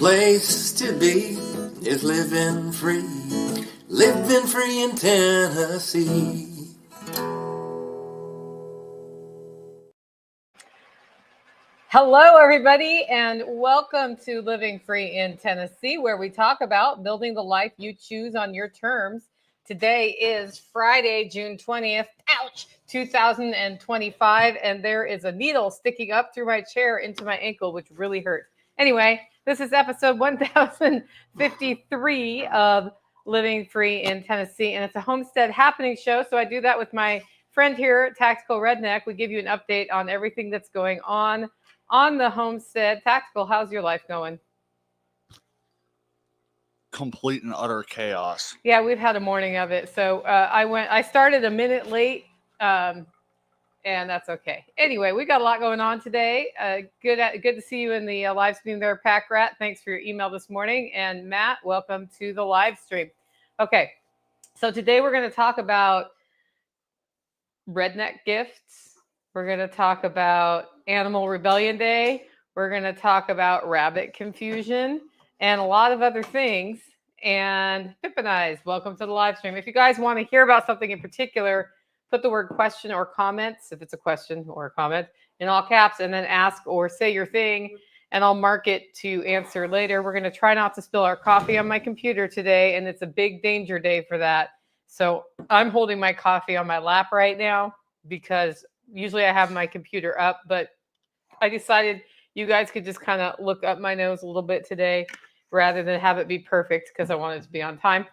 place to be is living free in Tennessee. Hello, everybody, and welcome to Living Free in Tennessee, where we talk about building the life you choose on your terms. Today is Friday, June 20th, 2025, and there is a needle sticking up through my chair into my ankle, which really hurts. Anyway, this is episode 1053 of Living Free in Tennessee, and it's a homestead happening show, so I do that with my friend here, Tactical Redneck. We give you an update on everything that's going on the homestead. Tactical, how's your life going? Complete and utter chaos. Yeah, we've had a morning of it. So I started a minute late, and that's okay. Anyway, we got a lot going on today. Good to see you in the live stream there, Pack Rat. Thanks for your email this morning. And Matt, welcome to the live stream. Okay, so today we're going to talk about redneck gifts. We're going to talk about Animal Rebellion Day. We're going to talk about rabbit confusion and a lot of other things. And Pippin Eyes, welcome to the live stream. If you guys want to hear about something in particular, put the word question or comments, if it's a question or a comment, in all caps, and then ask or say your thing, and I'll mark it to answer later. We're going to try not to spill our coffee on my computer today, and it's a big danger day for that. So I'm holding my coffee on my lap right now because usually I have my computer up, but I decided you guys could just kind of look up my nose a little bit today rather than have it be perfect because I wanted it to be on time.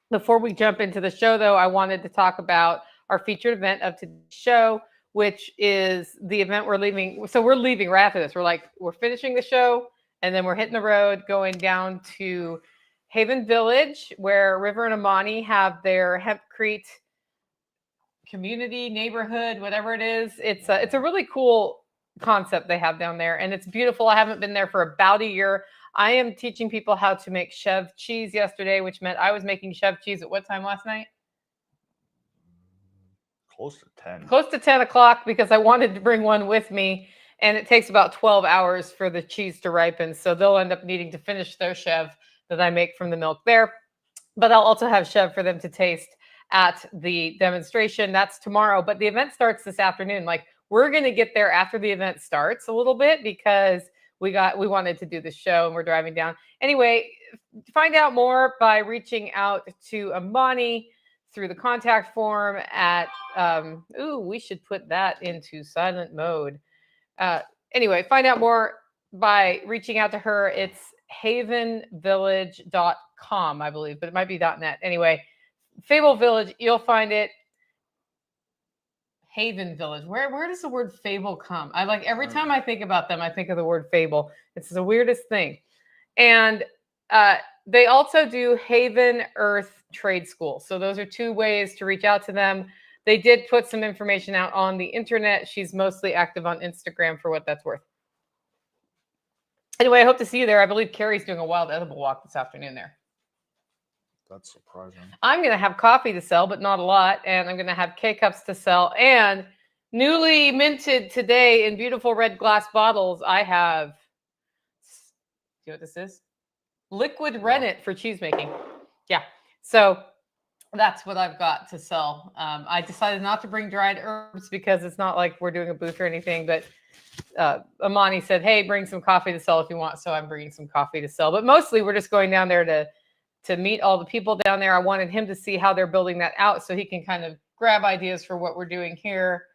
Before we jump into the show, though, I wanted to talk about our featured event of today's show, which is the event we're leaving. So we're leaving right after this. We're finishing the show, and then we're hitting the road going down to Haven Village, where River and Amani have their hempcrete community, neighborhood, whatever it is. It's a really cool concept they have down there, and it's beautiful. I haven't been there for about a year. I am teaching people how to make chev cheese yesterday, which meant I was making chev cheese at what time last night? Close to 10. Close to 10 o'clock because I wanted to bring one with me, and it takes about 12 hours for the cheese to ripen. So they'll end up needing to finish their chev that I make from the milk there. But I'll also have chev for them to taste at the demonstration. That's tomorrow, but the event starts this afternoon. Like, we're going to get there after the event starts a little bit because we wanted to do the show and we're driving down. Anyway, find out more by reaching out to Amani through the contact form at, we should put that into silent mode. Anyway, find out more by reaching out to her. It's havenvillage.com, I believe, but it might be .net. Anyway, Fable Village, you'll find it. Haven Village. Where does the word fable come? I like every time I think about them, I think of the word fable. It's the weirdest thing. And they also do Haven Earth Trade School. So those are two ways to reach out to them. They did put some information out on the internet. She's mostly active on Instagram for what that's worth. Anyway, I hope to see you there. I believe Carrie's doing a wild edible walk this afternoon there. That's surprising. I'm going to have coffee to sell, but not a lot. And I'm going to have K-Cups to sell. And newly minted today in beautiful red glass bottles, I have, see what this is? Liquid rennet for cheese making. Yeah. So that's what I've got to sell. I decided not to bring dried herbs because it's not like we're doing a booth or anything. But Amani said, hey, bring some coffee to sell if you want. So I'm bringing some coffee to sell. But mostly we're just going down there to meet all the people down there. I wanted him to see how they're building that out so he can kind of grab ideas for what we're doing here.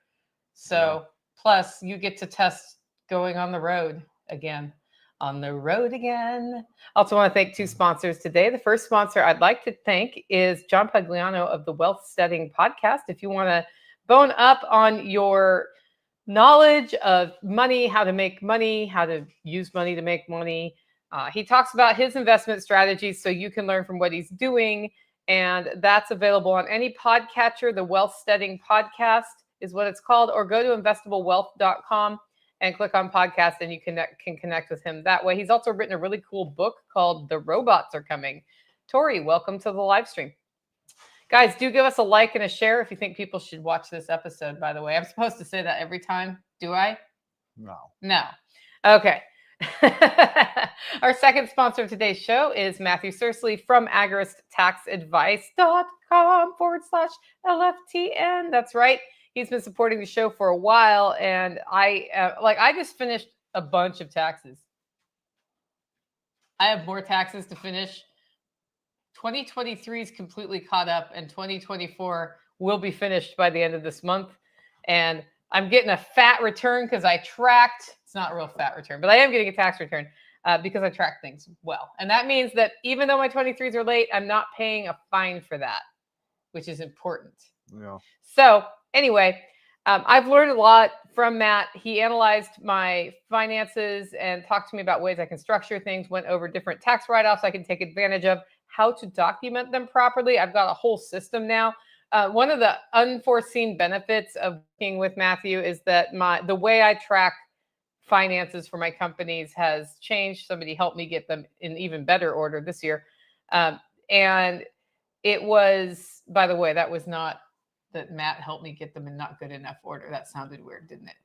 So plus you get to test going on the road again. Also want to thank two sponsors today. The first sponsor I'd like to thank is John Pagliano of the Wealth Setting Podcast. If you want to bone up on your knowledge of money, how to make money, how to use money to make money, he talks about his investment strategies so you can learn from what he's doing. And that's available on any podcatcher. The Wealth Setting Podcast is what it's called, or go to investablewealth.com and click on podcast, and you can connect with him that way. He's also written a really cool book called The Robots Are Coming. Tori, welcome to the live stream. Guys, do give us a like and a share if you think people should watch this episode, by the way. I'm supposed to say that every time. Do I? No. No. Okay. Our second sponsor of today's show is Matthew Sursley from agristaxadvice.com/LFTN. That's right. He's been supporting the show for a while, and I just finished a bunch of taxes. I have more taxes to finish. 2023 is completely caught up, and 2024 will be finished by the end of this month. And I'm getting a fat return because I tracked. It's not a real fat return, but I am getting a tax return because I track things well. And that means that even though my 23s are late, I'm not paying a fine for that, which is important. Yeah. So anyway, I've learned a lot from Matt. He analyzed my finances and talked to me about ways I can structure things, went over different tax write-offs I can take advantage of, how to document them properly. I've got a whole system now. One of the unforeseen benefits of working with Matthew is that the way I track finances for my companies has changed. Somebody helped me get them in even better order this year. And it was, by the way, that was not that Matt helped me get them in not good enough order. That sounded weird, didn't it?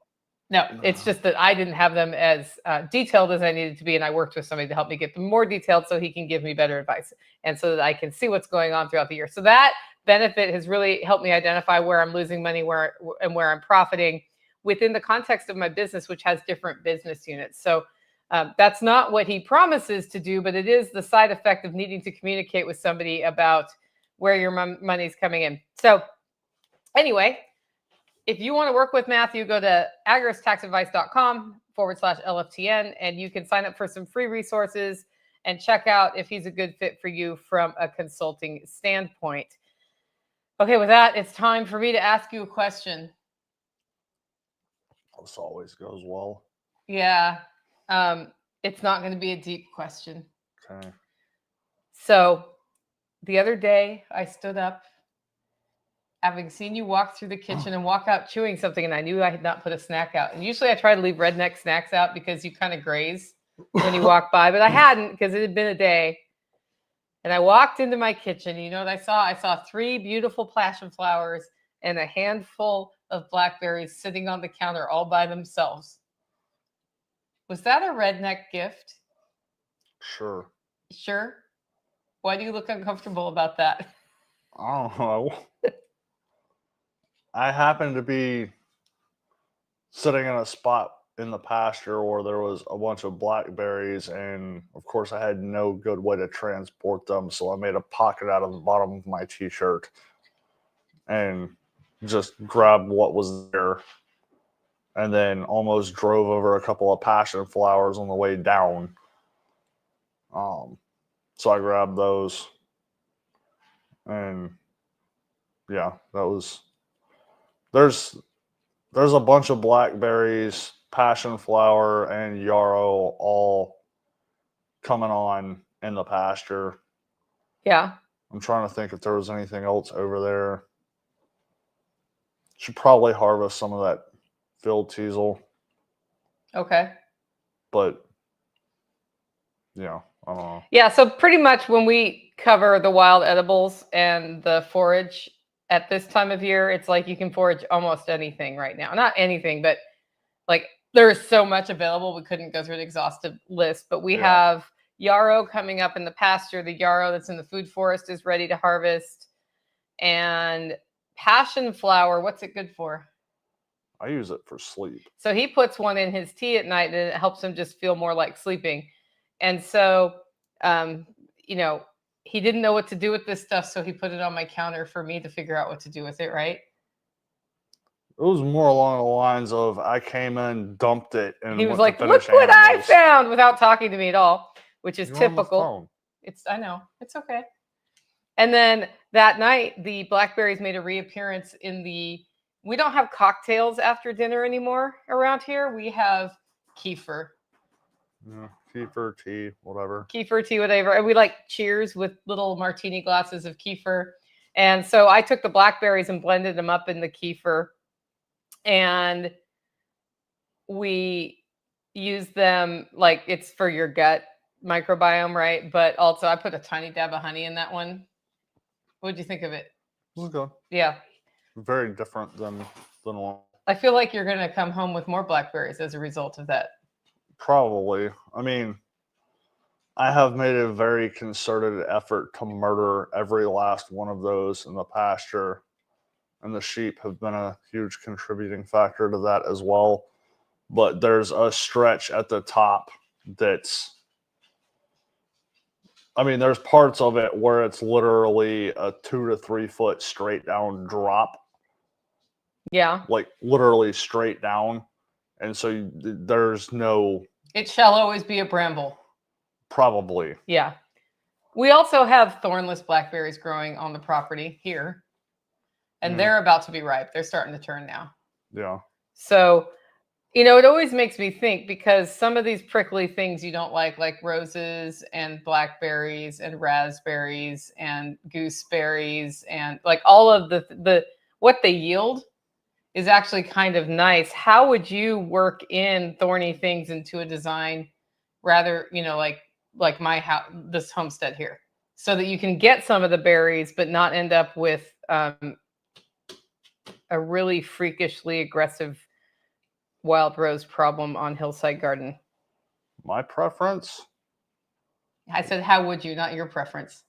No, it's just that I didn't have them as detailed as I needed to be. And I worked with somebody to help me get them more detailed so he can give me better advice and so that I can see what's going on throughout the year. So that benefit has really helped me identify where I'm losing money where I'm profiting within the context of my business, which has different business units. So that's not what he promises to do, but it is the side effect of needing to communicate with somebody about where your money's coming in. So anyway, if you want to work with Matthew, go to agristaxadvice.com/LFTN, and you can sign up for some free resources and check out if he's a good fit for you from a consulting standpoint. Okay, with that, it's time for me to ask you a question. This always goes well. Yeah, it's not going to be a deep question. Okay. So the other day, I stood up, having seen you walk through the kitchen and walk out chewing something, and I knew I had not put a snack out. And usually I try to leave redneck snacks out because you kind of graze when you walk by, but I hadn't because it had been a day. And I walked into my kitchen. You know what I saw? I saw 3 beautiful passion flowers and a handful of blackberries sitting on the counter all by themselves. Was that a redneck gift? Sure. Sure. Why do you look uncomfortable about that? I don't know. I happened to be sitting in a spot in the pasture where there was a bunch of blackberries, and of course I had no good way to transport them, so I made a pocket out of the bottom of my t-shirt and just grabbed what was there, and then almost drove over a couple of passion flowers on the way down. So I grabbed those, and yeah, that was... There's a bunch of blackberries, passion flower, and yarrow all coming on in the pasture. Yeah. I'm trying to think if there was anything else over there. Should probably harvest some of that field teasel. Okay. But yeah, I don't know. Yeah, so pretty much when we cover the wild edibles and the forage at this time of year, it's like you can forage almost anything right now. Not anything, but like there's so much available. We couldn't go through an exhaustive list, but we have yarrow coming up in the pasture. The yarrow that's in the food forest is ready to harvest. And passion flower, what's it good for? I use it for sleep. So he puts one in his tea at night and it helps him just feel more like sleeping. And so, he didn't know what to do with this stuff, so he put it on my counter for me to figure out what to do with it, right? It was more along the lines of I came in, dumped it, and he was like, "Look what I found," without talking to me at all, which is typical. I know, it's okay. And then that night, the blackberries made a reappearance we don't have cocktails after dinner anymore around here. We have kefir. Yeah, kefir tea, whatever. Kefir tea, whatever. And we like cheers with little martini glasses of kefir. And so I took the blackberries and blended them up in the kefir. And we use them like it's for your gut microbiome, right? But also I put a tiny dab of honey in that one. What did you think of it? It was good. Yeah. Very different than one. I feel like you're going to come home with more blackberries as a result of that. Probably. I mean, I have made a very concerted effort to murder every last one of those in the pasture, and the sheep have been a huge contributing factor to that as well. But there's a stretch at the top that's, I mean, there's parts of it where it's literally a 2 to 3 foot straight down drop, Yeah. like literally straight down. And so there's no, It shall always be a bramble. probably. Yeah. We also have thornless blackberries growing on the property here, and they're about to be ripe. They're starting to turn now. Yeah. So, you know, it always makes me think, because some of these prickly things you don't like roses and blackberries and raspberries and gooseberries, and like all of the what they yield is actually kind of nice. How would you work in thorny things into a design, rather, you know, like my house, this homestead here, so that you can get some of the berries but not end up with a really freakishly aggressive wild rose problem on hillside garden? My preference? I said, how would you, not your preference.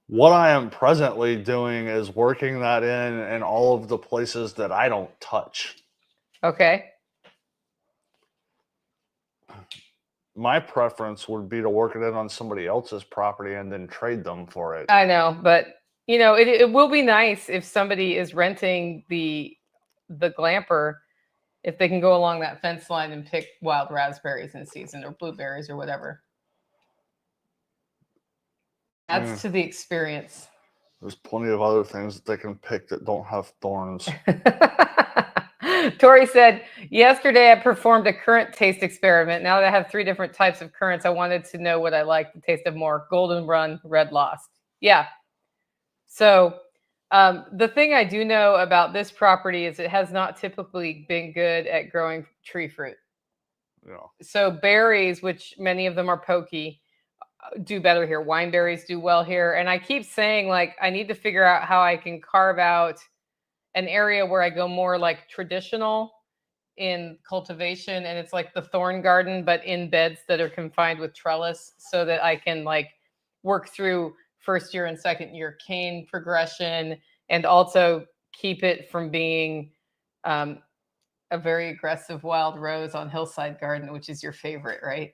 What I am presently doing is working that in all of the places that I don't touch. Okay. My preference would be to work it in on somebody else's property and then trade them for it. I know, but you know, it will be nice if somebody is renting the glamper, if they can go along that fence line and pick wild raspberries in season, or blueberries, or whatever. Adds to the experience. There's plenty of other things that they can pick that don't have thorns. Tori said, yesterday I performed a currant taste experiment. Now that I have 3 different types of currants, I wanted to know what I like the taste of more. Golden Run, Red Lost. Yeah. So the thing I do know about this property is it has not typically been good at growing tree fruit. Yeah. So berries, which many of them are pokey, do better here. Wineberries do well here. And I keep saying, like, I need to figure out how I can carve out an area where I go more like traditional in cultivation, and it's like the thorn garden, but in beds that are confined with trellis, so that I can like work through first year and second year cane progression, and also keep it from being a very aggressive wild rose on hillside garden, which is your favorite, right?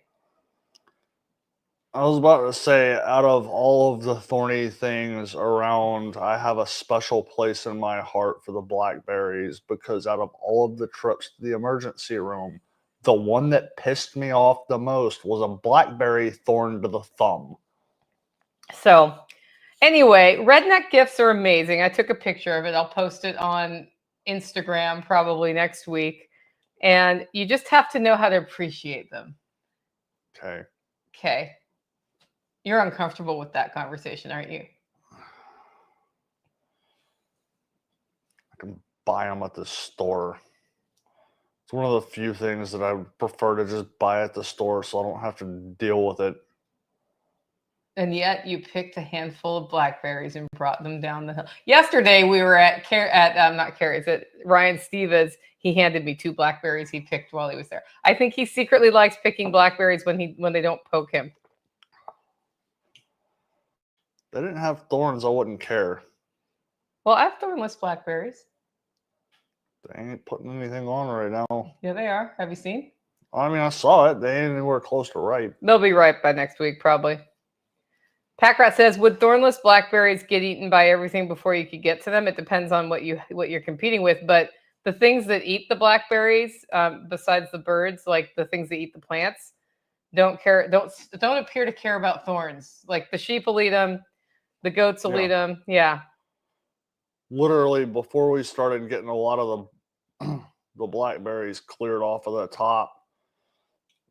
I was about to say, out of all of the thorny things around, I have a special place in my heart for the blackberries, because out of all of the trips to the emergency room, the one that pissed me off the most was a blackberry thorn to the thumb. So anyway, redneck gifts are amazing. I took a picture of it. I'll post it on Instagram probably next week. And you just have to know how to appreciate them. Okay. Okay. You're uncomfortable with that conversation, aren't you? I can buy them at the store. It's one of the few things that I would prefer to just buy at the store so I don't have to deal with it. And yet you picked a handful of blackberries and brought them down the hill. Yesterday we were at Ryan Stevens. He handed me 2 blackberries he picked while he was there. I think he secretly likes picking blackberries when they don't poke him. If they didn't have thorns, I wouldn't care. Well, I have thornless blackberries. They ain't putting anything on right now. Yeah, they are. Have you seen? I mean, I saw it. They ain't anywhere close to ripe. They'll be ripe by next week, probably. Packrat says, would thornless blackberries get eaten by everything before you could get to them? It depends on what you're competing with, but the things that eat the blackberries, besides the birds, like the things that eat the plants, don't appear to care about thorns. Like the sheep will eat them, the goats will eat them. Yeah. Literally, before we started getting a lot of the blackberries cleared off of the top,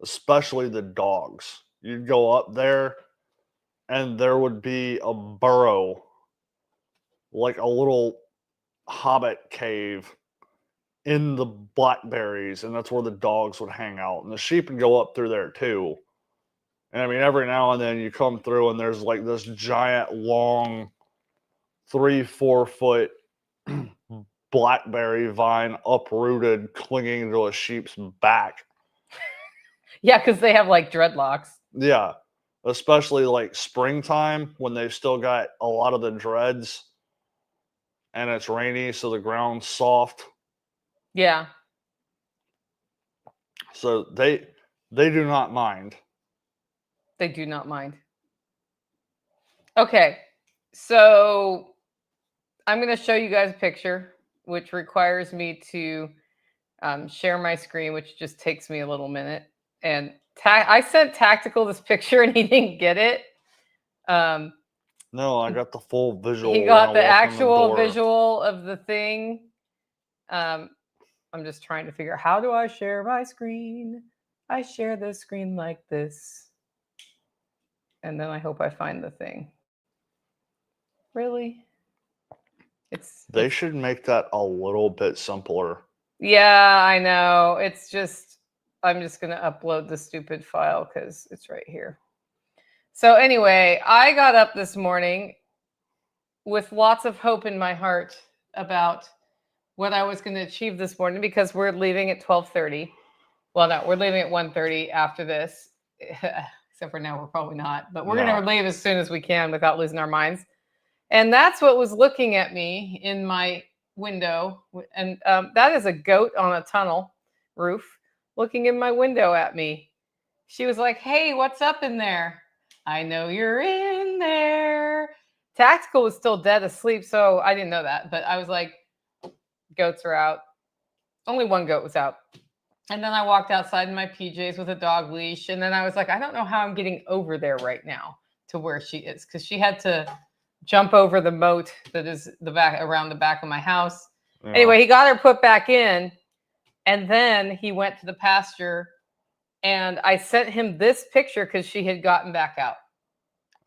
especially the dogs, you'd go up there and there would be a burrow, like a little hobbit cave in the blackberries, and that's where the dogs would hang out, and the sheep would go up through there too. And I mean, every now and then you come through and there's like this giant long 3-4 foot blackberry vine uprooted, clinging to a sheep's back. Yeah, because they have like dreadlocks. Yeah, especially like springtime when they've still got a lot of the dreads and it's rainy, so the ground's soft. Yeah. So they do not mind. They do not mind. Okay, so I'm going to show you guys a picture, which requires me to share my screen, which just takes me a little minute. And I sent Tactical this picture, and he didn't get it. No, I got the full visual. He when got I the walked in actual door. visual of the thing. I'm just trying to figure out, how do I share my screen? I share the screen like this. And then I hope I find the thing. Really? They should make that a little bit simpler. Yeah, I know. It's just, I'm just going to upload the stupid file because it's right here. So anyway, I got up this morning with lots of hope in my heart about what I was going to achieve this morning, because we're leaving at 12:30. Well, no, we're leaving at 1:30 after this. Except for now, we're probably not. But we're going to leave as soon as we can without losing our minds. And that's what was looking at me in my window. And that is a goat on a tunnel roof looking in my window at me. She was like, "Hey, what's up in there? I know you're in there." Tactical was still dead asleep, so I didn't know that. But I was like, goats are out. Only one goat was out. And then I walked outside in my PJs with a dog leash. And then I was like, I don't know how I'm getting over there right now to where she is, because she had to jump over the moat that is the back, around the back of my house. Yeah. Anyway, he got her put back in, and then he went to the pasture, and I sent him this picture because she had gotten back out.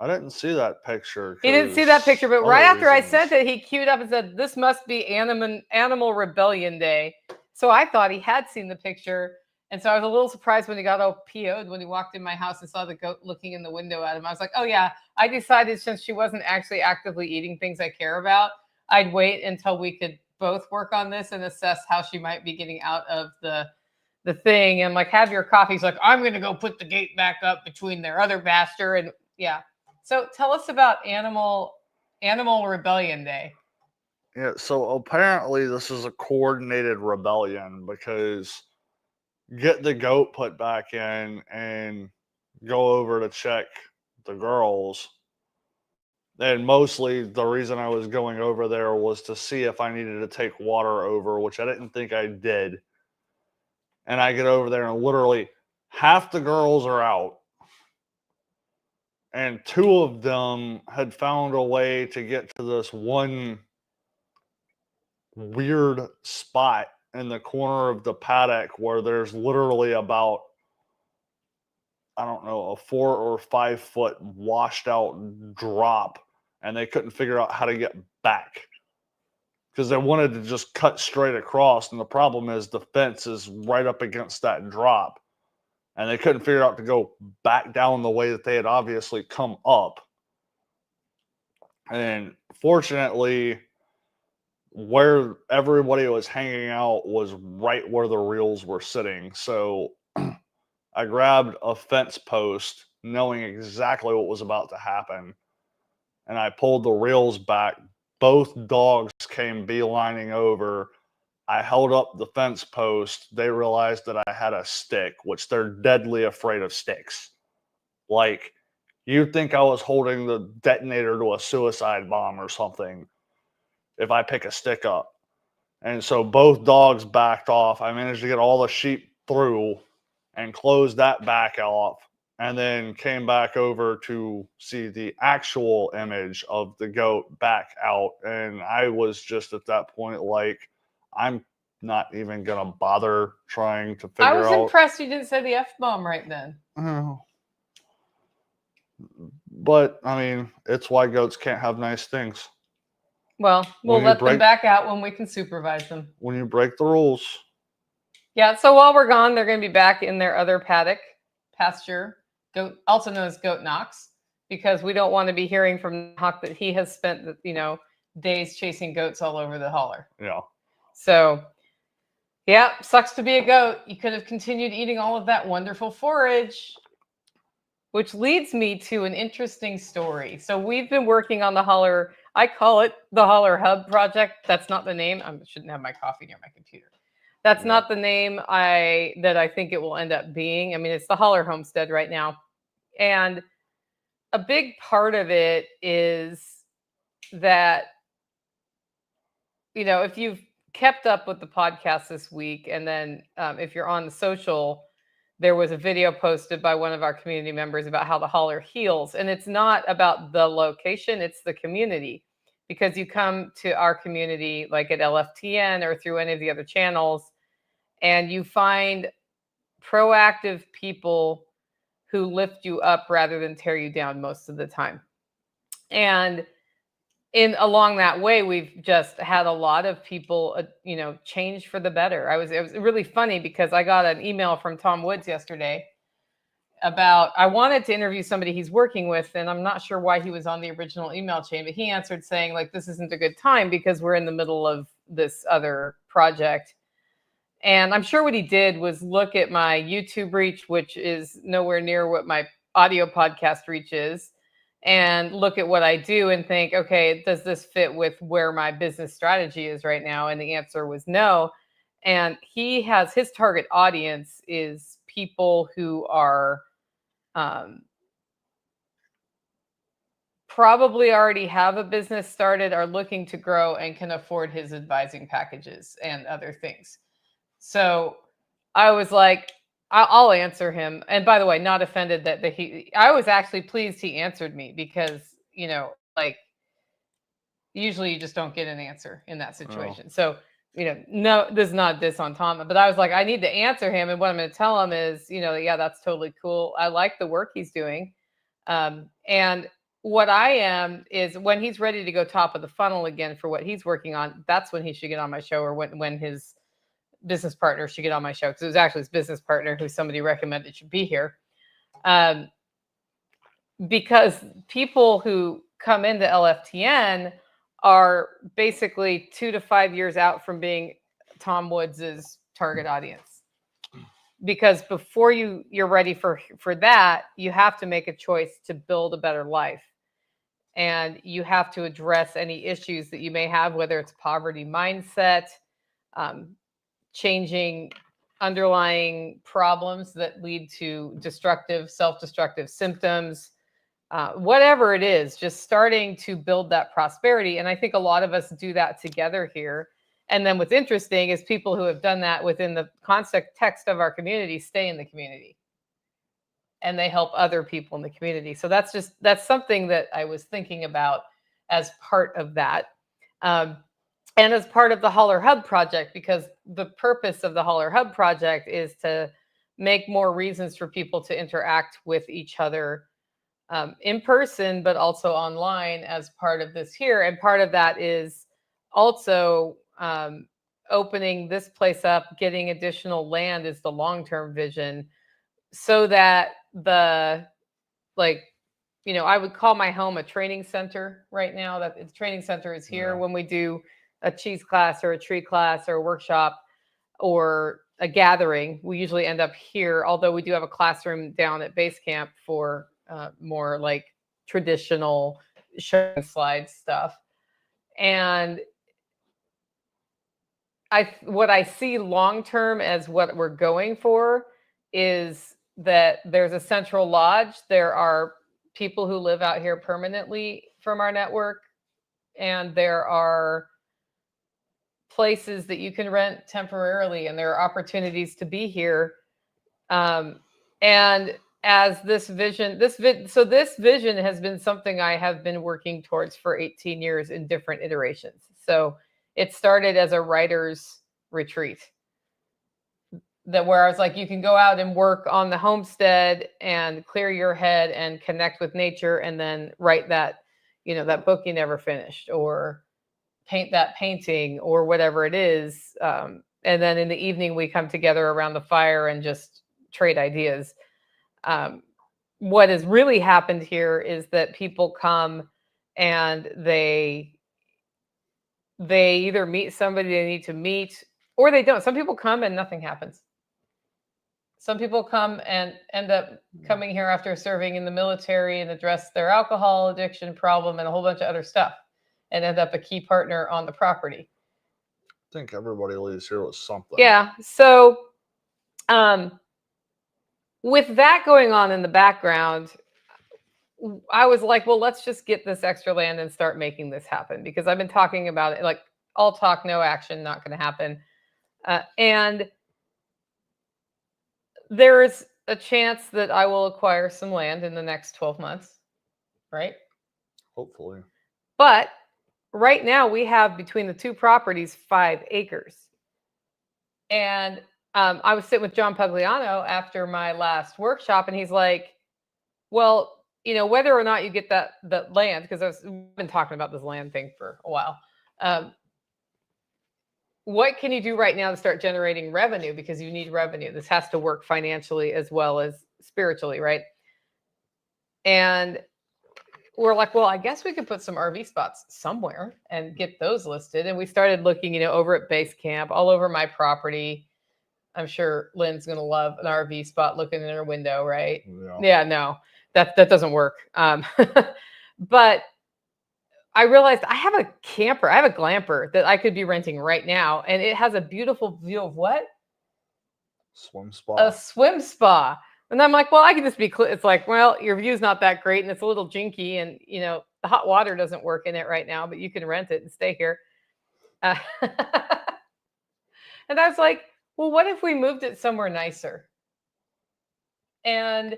I didn't see that picture. He didn't see that picture, but right after I sent it, he queued up and said, "This must be Animal Rebellion Day." So I thought he had seen the picture. And so I was a little surprised when he got all PO'd when he walked in my house and saw the goat looking in the window at him. I was like, oh yeah, I decided since she wasn't actually actively eating things I care about, I'd wait until we could both work on this and assess how she might be getting out of the thing. And like, have your coffee. He's like, I'm going to go put the gate back up between their other pasture. And yeah. So tell us about Animal Rebellion Day. Yeah, so apparently this is a coordinated rebellion, because get the goat put back in and go over to check the girls. And mostly the reason I was going over there was to see if I needed to take water over, which I didn't think I did. And I get over there and literally half the girls are out. And two of them had found a way to get to this one weird spot in the corner of the paddock where there's literally about, I don't know, a 4 or 5 foot washed out drop, and they couldn't figure out how to get back because they wanted to just cut straight across. And the problem is the fence is right up against that drop, and they couldn't figure out to go back down the way that they had obviously come up. And fortunately, where everybody was hanging out was right where the reels were sitting. So I grabbed a fence post knowing exactly what was about to happen, and I pulled the reels back. Both dogs came beelining over. I held up the fence post. They realized that I had a stick, which they're deadly afraid of sticks. Like, you'd think I was holding the detonator to a suicide bomb or something if I pick a stick up. And so both dogs backed off. I managed to get all the sheep through and closed that back off, and then came back over to see the actual image of the goat back out. And I was just at that point like, I'm not even going to bother trying to figure out. I was impressed you didn't say the F-bomb right then. But, I mean, it's why goats can't have nice things. Well, we'll let them back out when we can supervise them. When you break the rules. Yeah, so while we're gone, they're going to be back in their other pasture, goat, also known as Goat Knox, because we don't want to be hearing from Hawk that he has spent, days chasing goats all over the holler. Yeah. So, yeah, sucks to be a goat. You could have continued eating all of that wonderful forage, which leads me to an interesting story. So we've been working on the Holler, I call it the Holler Hub project. That's not the name. I shouldn't have my coffee near my computer. That's not the name that I think it will end up being. I mean, it's the Holler Homestead right now. And a big part of it is that, if you've kept up with the podcast this week, and then if you're on the social, there was a video posted by one of our community members about how the holler heals. And it's not about the location, it's the community. Because you come to our community like at LFTN or through any of the other channels, and you find proactive people who lift you up rather than tear you down most of the time. And along that way, we've just had a lot of people, change for the better. It was really funny because I got an email from Tom Woods yesterday about, I wanted to interview somebody he's working with, and I'm not sure why he was on the original email chain, but he answered saying, like, this isn't a good time because we're in the middle of this other project. And I'm sure what he did was look at my YouTube reach, which is nowhere near what my audio podcast reach is, and look at what I do and think, okay, does this fit with where my business strategy is right now? And the answer was no. And his target audience is people who are probably already have a business started, are looking to grow, and can afford his advising packages and other things. So I was like, I'll answer him. And by the way, not offended I was actually pleased he answered me because, like, usually you just don't get an answer in that situation. So, no, this is not this on Tom, but I was like, I need to answer him. And what I'm going to tell him is, yeah, that's totally cool. I like the work he's doing. And what I am is, when he's ready to go top of the funnel again for what he's working on, that's when he should get on my show, or when his business partner should get on my show, because it was actually his business partner who somebody recommended should be here. Because people who come into LFTN are basically 2 to 5 years out from being Tom Woods's target audience. Because before you're ready for that, you have to make a choice to build a better life. And you have to address any issues that you may have, whether it's poverty mindset, changing underlying problems that lead to self-destructive symptoms, whatever it is, just starting to build that prosperity. And I think a lot of us do that together here. And then what's interesting is people who have done that within the context of our community stay in the community, and they help other people in the community. So that's something that I was thinking about as part of that. And as part of the Holler Hub project, because the purpose of the Holler Hub project is to make more reasons for people to interact with each other in person, but also online as part of this here. And part of that is also opening this place up, getting additional land is the long-term vision, so that I would call my home a training center right now. That the training center is here when we do a cheese class or a tree class or a workshop or a gathering. We usually end up here, although we do have a classroom down at base camp for more like traditional showing slide stuff. And what I see long-term as what we're going for is that there's a central lodge. There are people who live out here permanently from our network, and there are places that you can rent temporarily, and there are opportunities to be here. And as this vision has been something I have been working towards for 18 years in different iterations. So it started as a writer's retreat, where I was like, you can go out and work on the homestead and clear your head and connect with nature, and then write that book you never finished, or paint that painting, or whatever it is. And then in the evening, we come together around the fire and just trade ideas. What has really happened here is that people come and they they either meet somebody they need to meet or they don't. Some people come and nothing happens. Some people come and end up coming here after serving in the military and address their alcohol addiction problem and a whole bunch of other stuff and end up a key partner on the property. I think everybody leaves here with something. Yeah. So with that going on in the background, I was like, well, let's just get this extra land and start making this happen, because I've been talking about it, like all talk, no action, not going to happen. And there is a chance that I will acquire some land in the next 12 months, right? Hopefully. But right now we have between the two properties 5 acres. And I was sitting with John Pugliano after my last workshop, and he's like, well, you know, whether or not you get that land, because we've been talking about this land thing for a while. What can you do right now to start generating revenue? Because you need revenue. This has to work financially as well as spiritually, right? And we're like, well, I guess we could put some RV spots somewhere and get those listed. And we started looking, you know, over at base camp, all over my property. I'm sure Lynn's going to love an RV spot looking in her window, right? Yeah, no, that doesn't work. But I realized I have a camper. I have a glamper that I could be renting right now. And it has a beautiful view of what? Swim spa. A swim spa. And I'm like, well, I can just be clear. It's like, well, your view's not that great and it's a little jinky, and, you know, the hot water doesn't work in it right now, but you can rent it and stay here. And I was like, well, what if we moved it somewhere nicer? And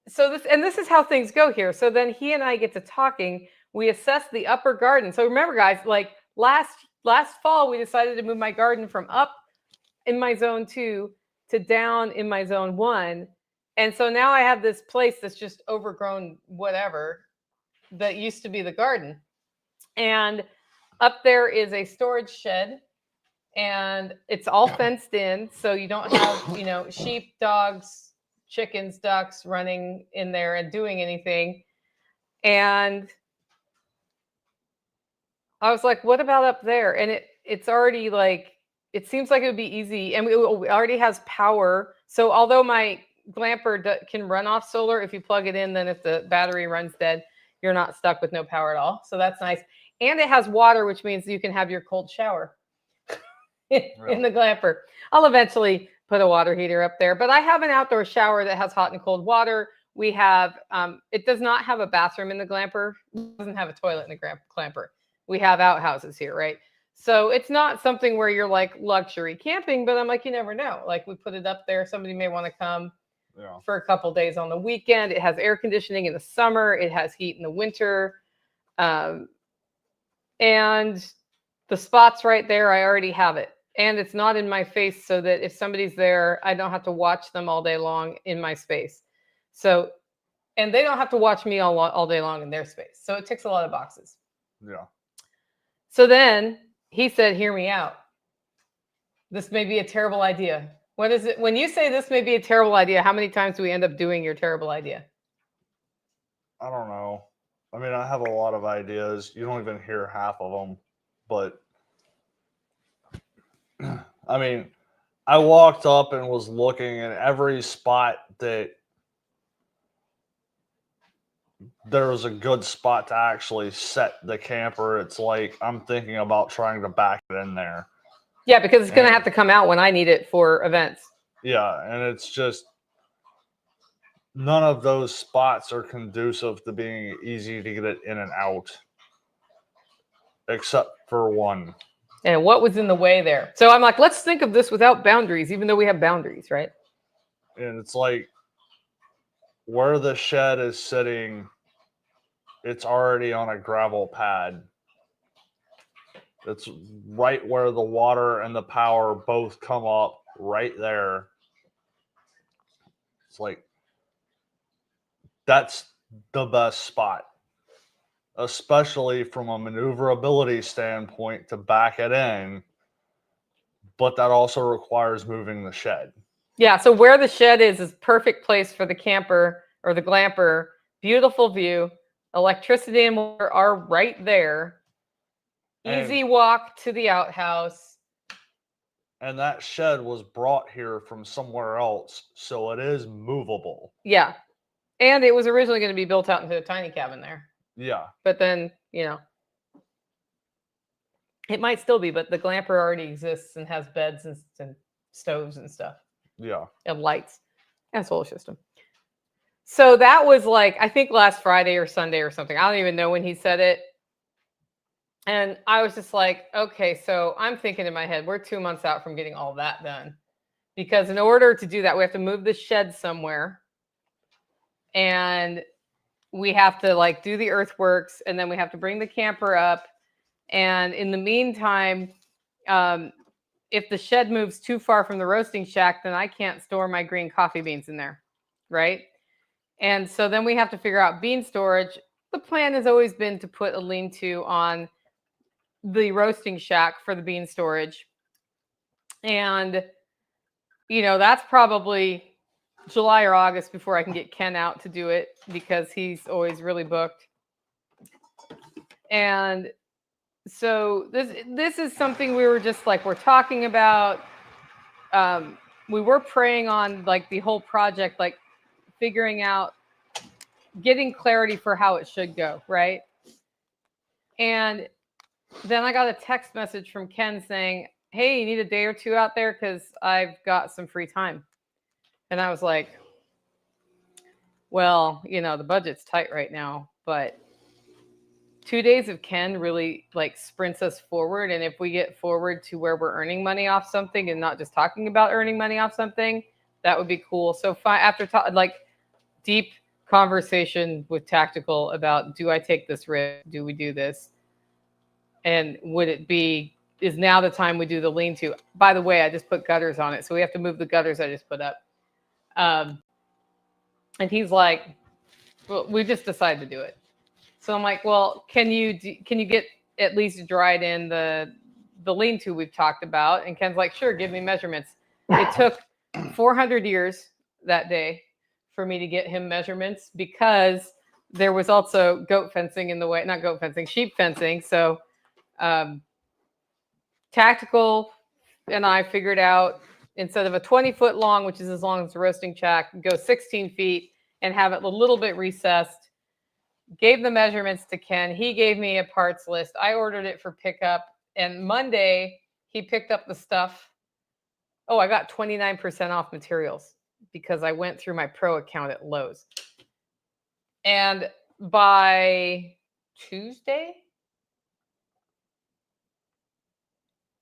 so this is how things go here. So then he and I get to talking. We assess the upper garden. So remember, guys, like last fall, we decided to move my garden from up in my zone 2 to down in my zone 1. And so now I have this place that's just overgrown whatever that used to be the garden. And up there is a storage shed, and it's all fenced in. So you don't have, you know, sheep, dogs, chickens, ducks running in there and doing anything. And I was like, what about up there? And it's already like, it seems like it would be easy. And it already has power. So although my glamper can run off solar, if you plug it in, then if the battery runs dead, you're not stuck with no power at all. So that's nice. And it has water, which means you can have your cold shower in the glamper. I'll eventually put a water heater up there, but I have an outdoor shower that has hot and cold water. We have, it does not have a bathroom in the glamper. It doesn't have a toilet in the glamper. We have outhouses here, right? So it's not something where you're like luxury camping, but I'm like, you never know. Like, we put it up there. Somebody may want to come for a couple days on the weekend. It has air conditioning in the summer. It has heat in the winter. And the spot's right there. I already have it. And it's not in my face, so that if somebody's there, I don't have to watch them all day long in my space. So, and they don't have to watch me all day long in their space. So it ticks a lot of boxes. Yeah. So then he said, hear me out. This may be a terrible idea. What is it? When you say this may be a terrible idea, how many times do we end up doing your terrible idea? I don't know. I mean, I have a lot of ideas. You don't even hear half of them. But, I mean, I walked up and was looking at every spot that there was a good spot to actually set the camper. It's like I'm thinking about trying to back it in there. Yeah, because it's going to have to come out when I need it for events. Yeah, and it's just none of those spots are conducive to being easy to get it in and out, except for one. And what was in the way there? So I'm like, let's think of this without boundaries, even though we have boundaries, right? And it's like where the shed is sitting, it's already on a gravel pad. It's right where the water and the power both come up, right there. It's like, that's the best spot, especially from a maneuverability standpoint to back it in. But that also requires moving the shed. Yeah, so where the shed is perfect place for the camper or the glamper. Beautiful view. Electricity and water are right there. Easy walk to the outhouse. And that shed was brought here from somewhere else, so it is movable. Yeah. And it was originally going to be built out into a tiny cabin there. Yeah. But then, it might still be, but the glamper already exists and has beds and stoves and stuff. Yeah. And lights and solar system. So that was like, I think last Friday or Sunday or something. I don't even know when he said it. And I was just like, okay, so I'm thinking in my head, we're 2 months out from getting all that done. Because in order to do that, we have to move the shed somewhere. And we have to like do the earthworks, and then we have to bring the camper up. And in the meantime, if the shed moves too far from the roasting shack, then I can't store my green coffee beans in there, right? And so then we have to figure out bean storage. The plan has always been to put a lean-to on the roasting shack for the bean storage. And, that's probably July or August before I can get Ken out to do it, because he's always really booked. And so this is something we were just like, we're talking about. We were praying on like the whole project, like figuring out, getting clarity for how it should go, right? And then I got a text message from Ken saying, hey, you need a day or two out there because I've got some free time. And I was like, well, the budget's tight right now, but 2 days of Ken really like sprints us forward. And if we get forward to where we're earning money off something and not just talking about earning money off something, that would be cool. So after like deep conversation with Tactical about, do I take this risk? Do we do this? And is now the time we do the lean-to? By the way, I just put gutters on it, so we have to move the gutters I just put up. And he's like, well, we just decided to do it. So I'm like, well, can you get at least dried in the lean-to we've talked about? And Ken's like, sure, give me measurements. It took 400 years that day for me to get him measurements, because there was also goat fencing in the way, not goat fencing, sheep fencing. So Tactical and I figured out, instead of a 20-foot long, which is as long as the roasting shack, go 16 feet and have it a little bit recessed. Gave the measurements to Ken. He gave me a parts list. I ordered it for pickup. And Monday, he picked up the stuff. Oh, I got 29% off materials because I went through my pro account at Lowe's. And by Tuesday?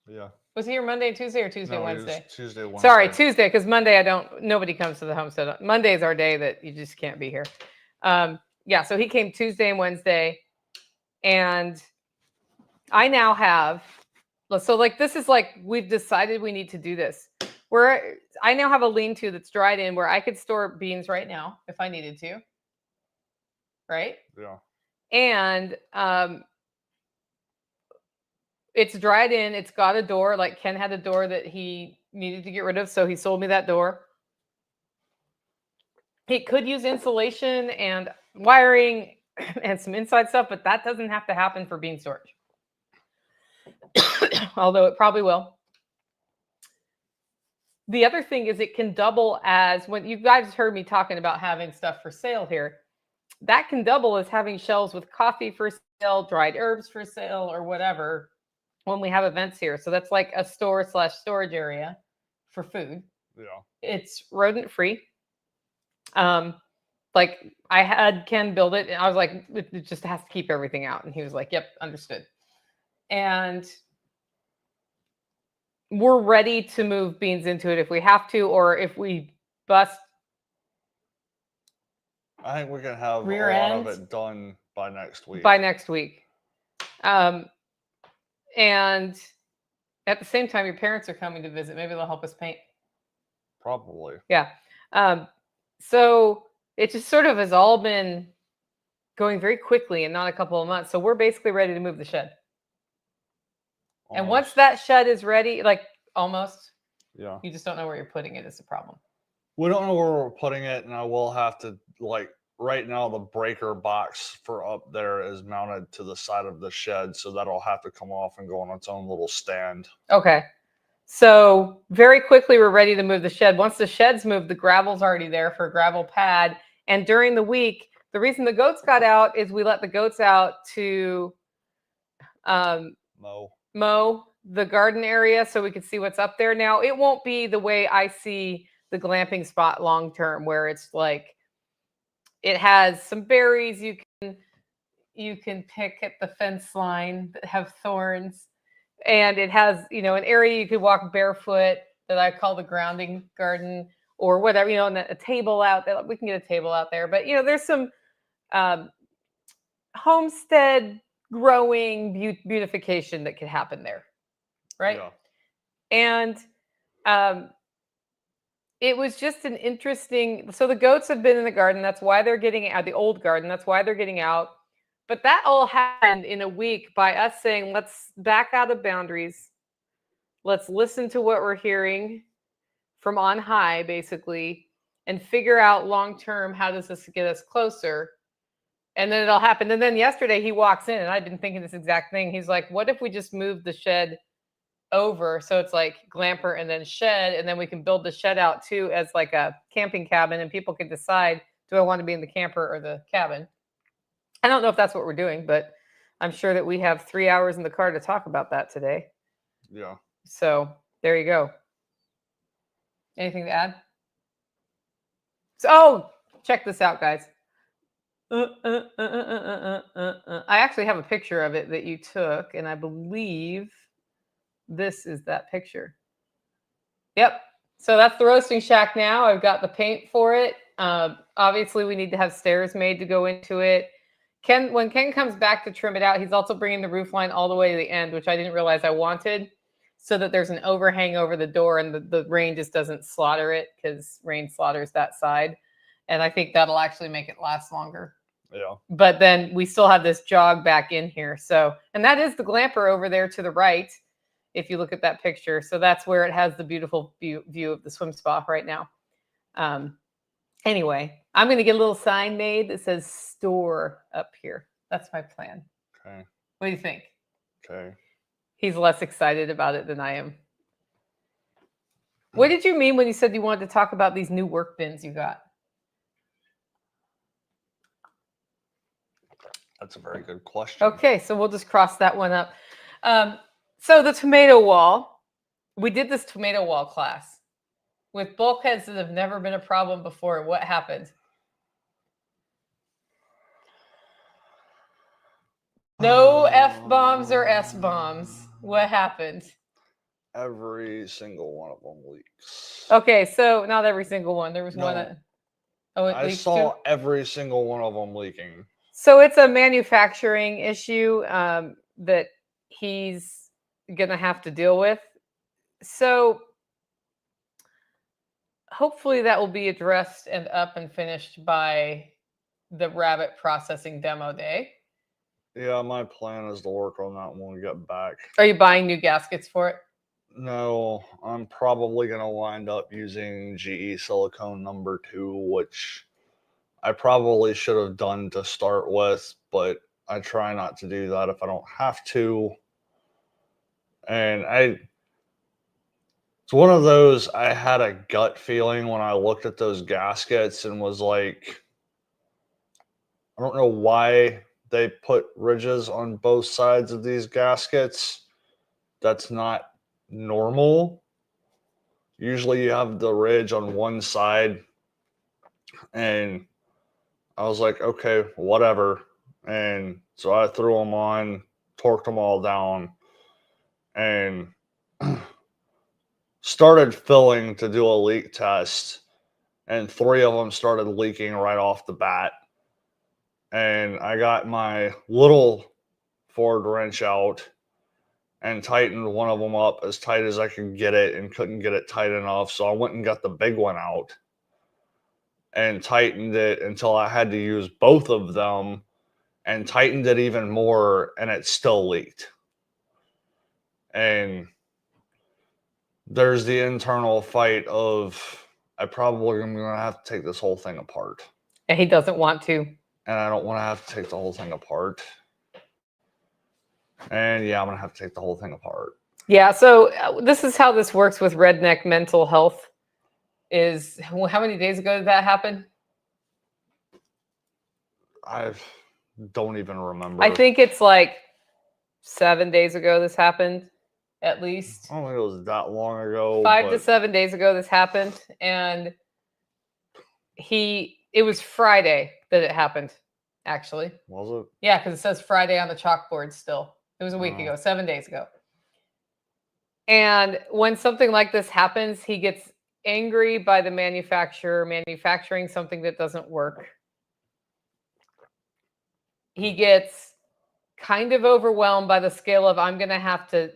Yeah. Was he here Monday and Tuesday, or Tuesday, Wednesday? Tuesday, Wednesday. Sorry, Tuesday, because Monday nobody comes to the homestead. Monday is our day that you just can't be here. Yeah, so he came Tuesday and Wednesday, and I now have, so like this is like, we've decided we need to do this. I now have a lean-to that's dried in where I could store beans right now if I needed to, right? Yeah. And it's dried in. It's got a door. Like Ken had a door that he needed to get rid of, so he sold me that door. It could use insulation and wiring and some inside stuff, but that doesn't have to happen for bean storage. Although it probably will. The other thing is it can double as, when you guys heard me talking about having stuff for sale here, that can double as having shelves with coffee for sale, dried herbs for sale, or whatever when we have events here. So that's like a store/storage area for food. Yeah. It's rodent free. Like I had Ken build it, and I was like, it just has to keep everything out. And he was like, yep, understood. And we're ready to move beans into it if we have to, or if we bust. I think we can have Rear a lot end of it done by next week. By next week. And at the same time, your parents are coming to visit. Maybe they'll help us paint. Probably. Yeah. So it just sort of has all been going very quickly and not a couple of months. So we're basically ready to move the shed. Almost. And once that shed is ready, like almost, yeah, you just don't know where you're putting it is the problem. we don't know where we're putting it, and I will have to like right now the breaker box for up there is mounted to the side of the shed, so that'll have to come off and go on its own little stand. Okay. So very quickly, we're ready to move the shed. Once the shed's moved, the gravel's already there for a gravel pad. And during the week, the reason the goats got out is we let the goats out to mow the garden area so we could see what's up there. Now, it won't be the way I see the glamping spot long term, where it's like it has some berries you can pick at the fence line that have thorns, and it has an area you could walk barefoot that I call the grounding garden, or whatever, and a table out there. We can get a table out there, but there's some homestead growing beautification that could happen there, right? Yeah. And it was just an interesting. So the goats have been in the garden. That's why they're getting out. The old garden. That's why they're getting out. But that all happened in a week by us saying, let's back out of boundaries. Let's listen to what we're hearing from on high, basically, and figure out long term, how does this get us closer? And then it all happened. And then yesterday he walks in, and I've been thinking this exact thing. He's like, what if we just move the shed over so it's like glamper and then shed, and then we can build the shed out too as like a camping cabin, and people can decide, do I want to be in the camper or the cabin? I don't know if that's what we're doing, but I'm sure that we have 3 hours in the car to talk about that today. Yeah. So there you go. Anything to add? So, check this out, guys. I actually have a picture of it that you took, and I believe this is that picture. Yep. So that's the roasting shack now. I've got the paint for it. Obviously, we need to have stairs made to go into it. When Ken comes back to trim it out, he's also bringing the roof line all the way to the end, which I didn't realize I wanted, so that there's an overhang over the door and the rain just doesn't slaughter it, because rain slaughters that side. And I think that'll actually make it last longer. Yeah. But then we still have this jog back in here. So, and that is the glamper over there to the right, if you look at that picture. So that's where it has the beautiful view of the swim spa right now. Anyway, I'm going to get a little sign made that says store up here. That's my plan. Okay. What do you think? Okay. He's less excited about it than I am. What did you mean when you said you wanted to talk about these new work bins you got? That's a very good question. Okay, so we'll just cross that one up. So the tomato wall, we did this tomato wall class with bulkheads that have never been a problem before. What happened? No F-bombs or S-bombs. What happened? Every single one of them leaks. Okay, so not every single one. There was No. one that... Oh, it I leaks saw too? every single one of them leaking. So it's a manufacturing issue that he's going to have to deal with. So hopefully that will be addressed and up and finished by the rabbit processing demo day. Yeah, my plan is to work on that when we get back. Are you buying new gaskets for it? No, I'm probably going to wind up using GE silicone number 2, which I probably should have done to start with, but I try not to do that if I don't have to. And it's one of those, I had a gut feeling when I looked at those gaskets and was like, I don't know why they put ridges on both sides of these gaskets. That's not normal. Usually you have the ridge on one side, and I was like, okay, whatever. And so I threw them on, torqued them all down, and started filling to do a leak test. And 3 of them started leaking right off the bat. And I got my little Ford wrench out and tightened one of them up as tight as I could get it, and couldn't get it tight enough. So I went and got the big one out and tightened it until I had to use both of them, and tightened it even more, and it still leaked. And there's the internal fight of, I probably am going to have to take this whole thing apart. And he doesn't want to. And I don't want to have to take the whole thing apart. And yeah, I'm going to have to take the whole thing apart. Yeah, so this is how this works with redneck mental health. Is how many days ago did that happen? I don't even remember. I think it's like 7 days ago this happened, at least. I don't think it was that long ago. 5 to 7 days ago this happened, and it was Friday that it happened, actually. Was it? Yeah, because it says Friday on the chalkboard still. It was a week ago, 7 days ago. And when something like this happens, he gets angry by the manufacturer manufacturing something that doesn't work. He gets kind of overwhelmed by the scale of, I'm going to have to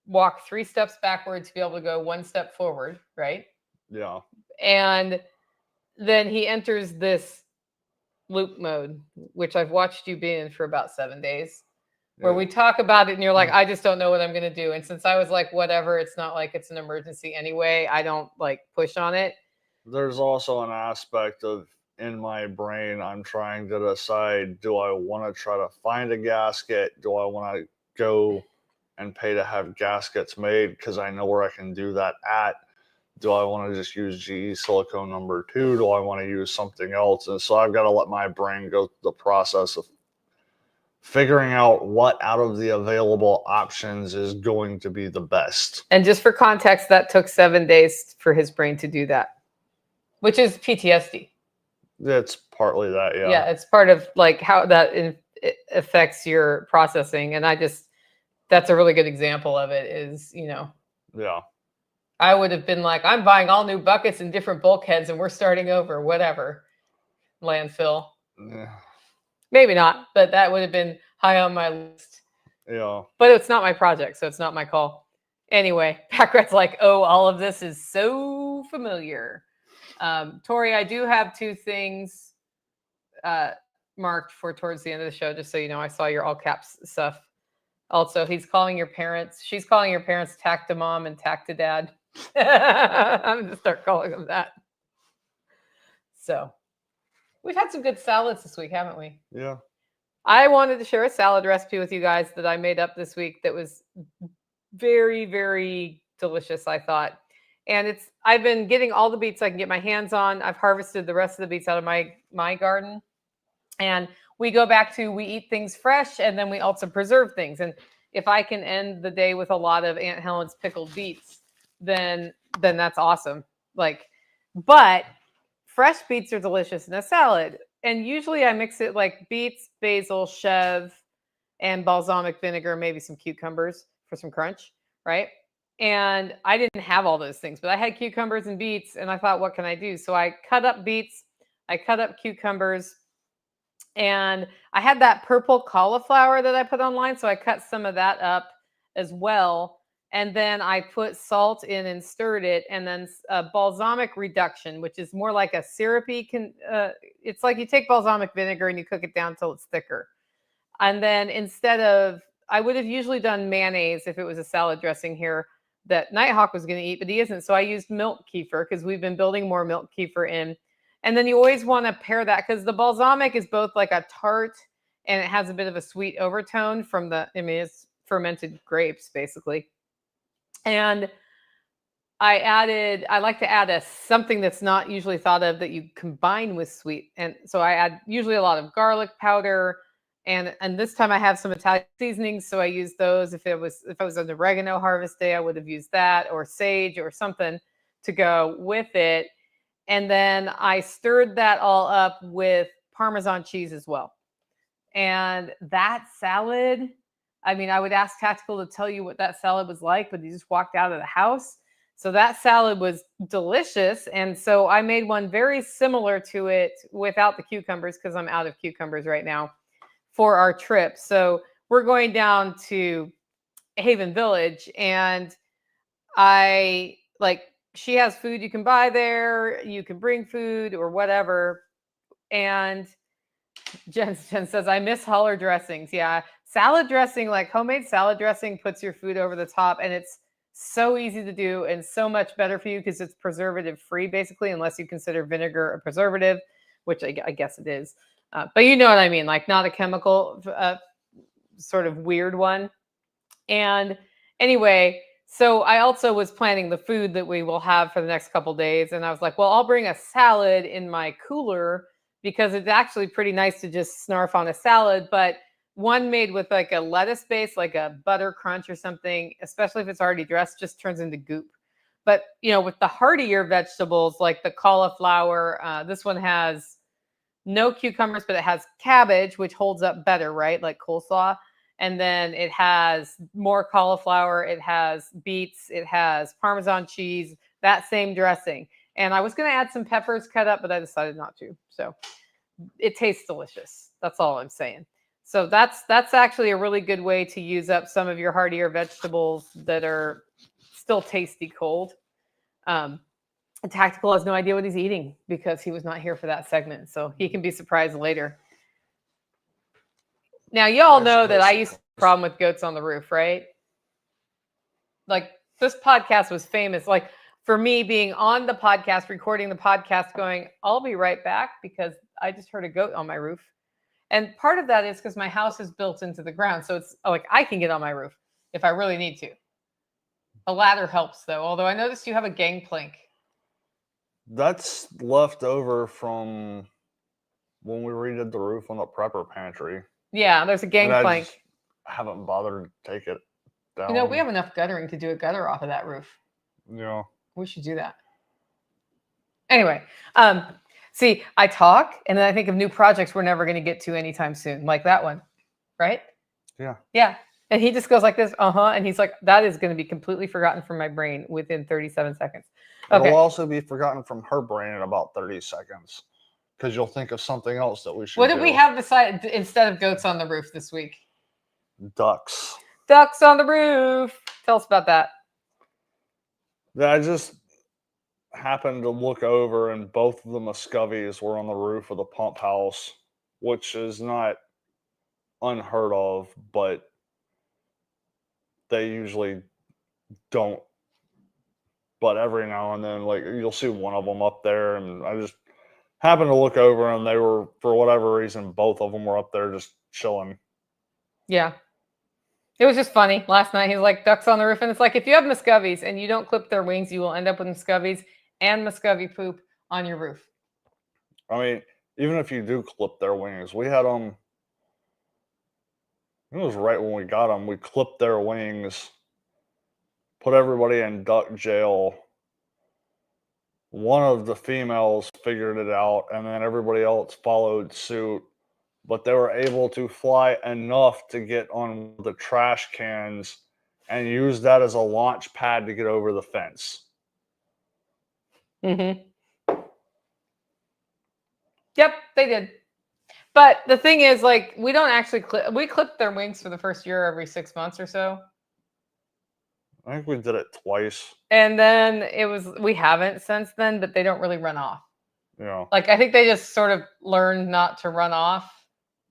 walk 3 steps backwards to be able to go 1 step forward, right? Yeah. And then he enters this loop mode, which I've watched you be in for about 7 days, where we talk about it and you're like, I just don't know what I'm going to do. And since I was like, whatever, it's not like it's an emergency anyway, I don't like push on it. There's also an aspect of, in my brain, I'm trying to decide, do I want to try to find a gasket? Do I want to go and pay to have gaskets made because I know where I can do that at? Do I want to just use GE silicone number 2? Do I want to use something else? And so I've got to let my brain go through the process of figuring out what out of the available options is going to be the best. And just for context, that took 7 days for his brain to do that, which is PTSD. It's partly that, yeah. Yeah, it's part of like how that it affects your processing. And that's a really good example of it is, Yeah. I would have been like, I'm buying all new buckets and different bulkheads and we're starting over, whatever. Landfill. Yeah. Maybe not, but that would have been high on my list. Yeah. But it's not my project, so it's not my call. Anyway, Packrat's like, oh, all of this is so familiar. Tori, I do have 2 things marked for towards the end of the show, just so you know. I saw your all caps stuff. Also, she's calling your parents Tacta-mom and Tacta-dad. I'm going to start calling them that. So we've had some good salads this week, haven't we? Yeah. I wanted to share a salad recipe with you guys that I made up this week that was very, very delicious, I thought. And I've been getting all the beets I can get my hands on. I've harvested the rest of the beets out of my garden. And we go back to, we eat things fresh and then we also preserve things. And if I can end the day with a lot of Aunt Helen's pickled beets, then that's awesome. But fresh beets are delicious in a salad. And usually I mix it like beets, basil, chev, and balsamic vinegar, maybe some cucumbers for some crunch, right? And I didn't have all those things, but I had cucumbers and beets, and I thought, what can I do? So I cut up beets, I cut up cucumbers, and I had that purple cauliflower that I put online, so I cut some of that up as well. And then I put salt in and stirred it, and then balsamic reduction, which is more like a syrupy. It's like you take balsamic vinegar and you cook it down until it's thicker. And then I would have usually done mayonnaise if it was a salad dressing here that Nighthawk was going to eat, but he isn't. So I used milk kefir because we've been building more milk kefir in. And then you always want to pair that because the balsamic is both like a tart and it has a bit of a sweet overtone from it's fermented grapes basically. And I like to add something that's not usually thought of that you combine with sweet. And so I add usually a lot of garlic powder. And this time I have some Italian seasonings. So I use those. If it was an oregano harvest day, I would have used that, or sage or something to go with it. And then I stirred that all up with Parmesan cheese as well. And that salad, I mean, I would ask Tactical to tell you what that salad was like, but he just walked out of the house. So that salad was delicious. And so I made one very similar to it without the cucumbers because I'm out of cucumbers right now for our trip. So we're going down to Haven Village, and she has food you can buy there. You can bring food or whatever. And Jen says, I miss Holler dressings. Yeah. Salad dressing, like homemade salad dressing, puts your food over the top, and it's so easy to do and so much better for you because it's preservative free basically, unless you consider vinegar a preservative. which I guess it is. But you know what I mean, like not a chemical sort of weird one. And anyway, so I also was planning the food that we will have for the next couple days. And I was like, well, I'll bring a salad in my cooler because it's actually pretty nice to just snarf on a salad. But one made with like a lettuce base, like a butter crunch or something, especially if it's already dressed, just turns into goop. But, you know, with the heartier vegetables like the cauliflower, this one has no cucumbers, but it has cabbage, which holds up better, right? Like coleslaw. And then it has more cauliflower. It has beets. It has Parmesan cheese, that same dressing. And I was going to add some peppers cut up, but I decided not to. So it tastes delicious. That's all I'm saying. So that's actually a really good way to use up some of your heartier vegetables that are still tasty cold. Tactical has no idea what he's eating because he was not here for that segment. So he can be surprised later. Now, you all know that I used to have a problem with goats on the roof, right? Like this podcast was famous. Like for me being on the podcast, recording the podcast going, I'll be right back because I just heard a goat on my roof. And part of that is because my house is built into the ground. So it's like I can get on my roof if I really need to. A ladder helps though. Although I noticed you have a gangplank. That's left over from when we redid the roof on the prepper pantry. Yeah, there's a gangplank. I haven't bothered to take it down. You know, we have enough guttering to do a gutter off of that roof. Yeah. We should do that. Anyway, see, I talk and then I think of new projects we're never going to get to anytime soon, like that one, right? Yeah. Yeah. And he just goes like this, and he's like, that is going to be completely forgotten from my brain within 37 seconds. Okay. It'll also be forgotten from her brain in about 30 seconds because you'll think of something else that we should What did do. we have instead of goats on the roof this week? Ducks. Ducks on the roof. Tell us about that. Yeah, I just happened to look over and both of the Muscovies were on the roof of the pump house, which is not unheard of, but they usually don't. But every now and then, like, you'll see one of them up there, and I just happened to look over, and they were, for whatever reason, both of them were up there just chilling. Yeah. It was just funny. Last night, he's like, ducks on the roof. And it's like, if you have Muscovies and you don't clip their wings, you will end up with Muscovies and Muscovy poop on your roof. I mean, even if you do clip their wings, we had them, it was right when we got them, we clipped their wings, put everybody in duck jail. One of the females figured it out, and then everybody else followed suit. But they were able to fly enough to get on the trash cans and use that as a launch pad to get over the fence. Mm-hmm. Yep, they did. But the thing is, like, we don't actually we clip their wings for the first year every 6 months or so. I think we did it twice. And then we haven't since then, but they don't really run off. Yeah. Like, I think they just sort of learned not to run off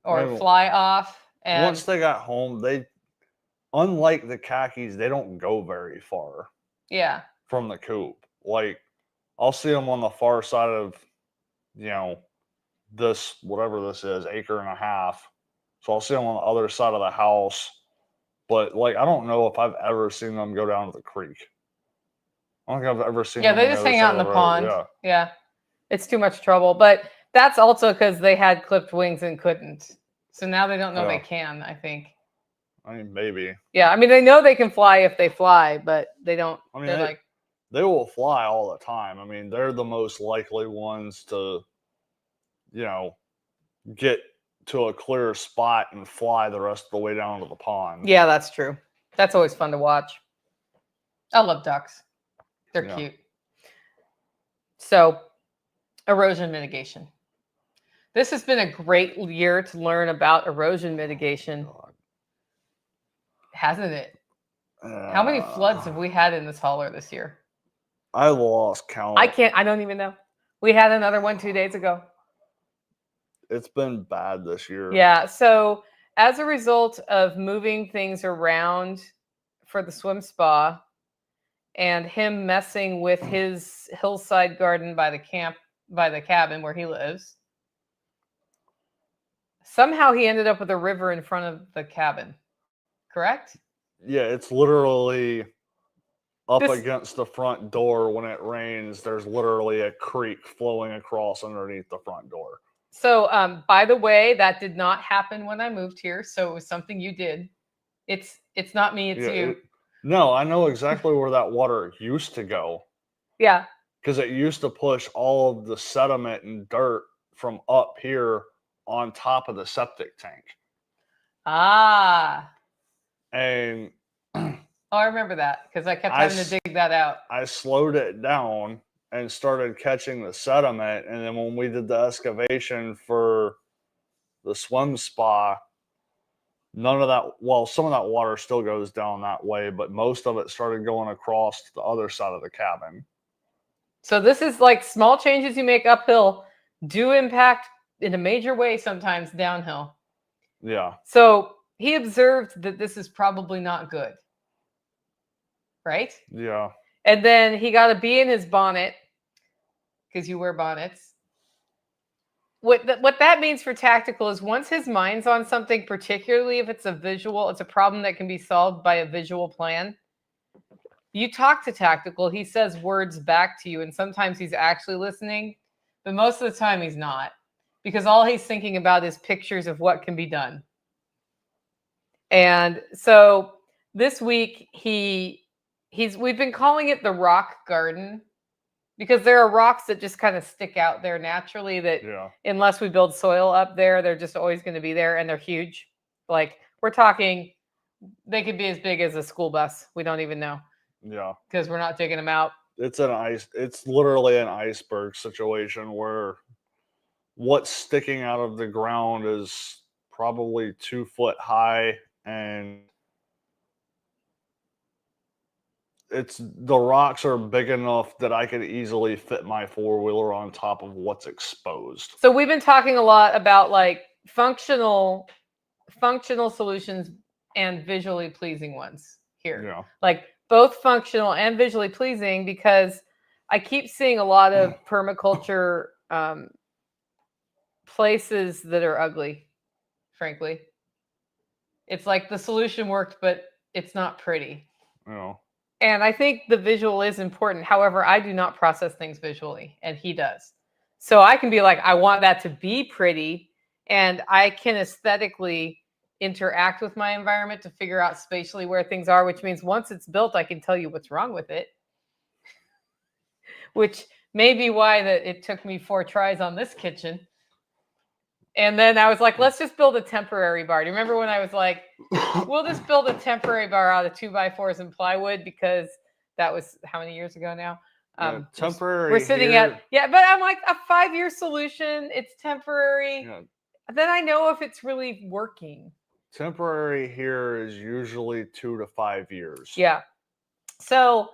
or fly off. And once they got home, unlike the khakis, they don't go very far. Yeah. From the coop. Like, I'll see them on the far side of, this, whatever this is, 1.5 acres. So I'll see them on the other side of the house. But, like, I don't know if I've ever seen them go down to the creek. I don't think I've ever seen them. Yeah, they just hang out in the pond. Yeah. It's too much trouble. But that's also because they had clipped wings and couldn't. So now they don't know they can, I think. I mean, maybe. Yeah, I mean, they know they can fly if they fly, but they don't. I mean, they will fly all the time. I mean, they're the most likely ones to, get to a clear spot and fly the rest of the way down to the pond. Yeah, that's true. That's always fun to watch. I love ducks. They're cute. So, erosion mitigation. This has been a great year to learn about erosion mitigation. Hasn't it? How many floods have we had in this holler this year? I lost count. I don't even know. We had another one 2 days ago. It's been bad this year. Yeah. So as a result of moving things around for the swim spa and him messing with his hillside garden by the cabin where he lives, Somehow he ended up with a river in front of the cabin, correct? Yeah, it's literally up This- against the front door. When it rains, there's literally a creek flowing across underneath the front door. So, by the way, that did not happen when I moved here. So it was something you did. It's not me, it's you. No, I know exactly where that water used to go. Yeah. Because it used to push all of the sediment and dirt from up here on top of the septic tank. Ah. And oh, I remember that because I kept having to dig that out. I slowed it down and started catching the sediment. And then when we did the excavation for the swim spa, none of that, well, some of that water still goes down that way, but most of it started going across to the other side of the cabin. So this is like small changes you make uphill do impact in a major way sometimes downhill. Yeah. So he observed that this is probably not good. Right? Yeah. And then he got a bee in his bonnet because you wear bonnets. What that means for Tactical is once his mind's on something, particularly if it's a problem that can be solved by a visual plan. You talk to Tactical, he says words back to you, and sometimes he's actually listening, but most of the time he's not, because all he's thinking about is pictures of what can be done. And so this week we've been calling it the rock garden because there are rocks that just kind of stick out there naturally that unless we build soil up there, they're just always going to be there, and they're huge. Like we're talking, they could be as big as a school bus. We don't even know. Yeah. Because we're not digging them out. It's literally an iceberg situation where what's sticking out of the ground is probably 2 foot high, and the rocks are big enough that I could easily fit my 4-wheeler on top of what's exposed. So we've been talking a lot about like functional solutions and visually pleasing ones here. Yeah. Like both functional and visually pleasing, because I keep seeing a lot of permaculture places that are ugly, frankly. It's like the solution worked, but it's not pretty. Yeah. And I think the visual is important. However, I do not process things visually, and he does. So I can be like, I want that to be pretty, and I can aesthetically interact with my environment to figure out spatially where things are, which means once it's built, I can tell you what's wrong with it. Which may be why it took me 4 tries on this kitchen. And then I was like, let's just build a temporary bar. Do you remember when I was like, we'll just build a temporary bar out of 2x4s and plywood, because that was how many years ago now? Temporary. We're sitting at, but I'm like, a 5-year solution. It's temporary. Yeah. Then I know if it's really working. Temporary here is usually 2 to 5 years. Yeah. So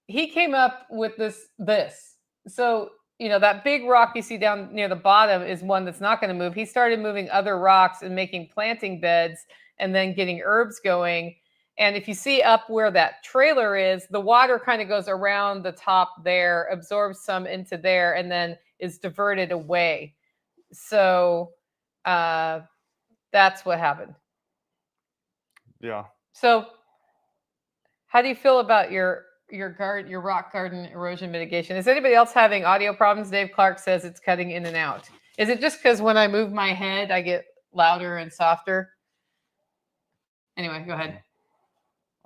he came up with this. So, that big rock you see down near the bottom is one that's not going to move. He started moving other rocks and making planting beds and then getting herbs going. And if you see up where that trailer is, the water kind of goes around the top there, absorbs some into there, and then is diverted away. So that's what happened. Yeah. So how do you feel about your rock garden erosion mitigation? Is anybody else having audio problems? Dave Clark says it's cutting in and out. Is it just because when I move my head, I get louder and softer? Anyway, go ahead.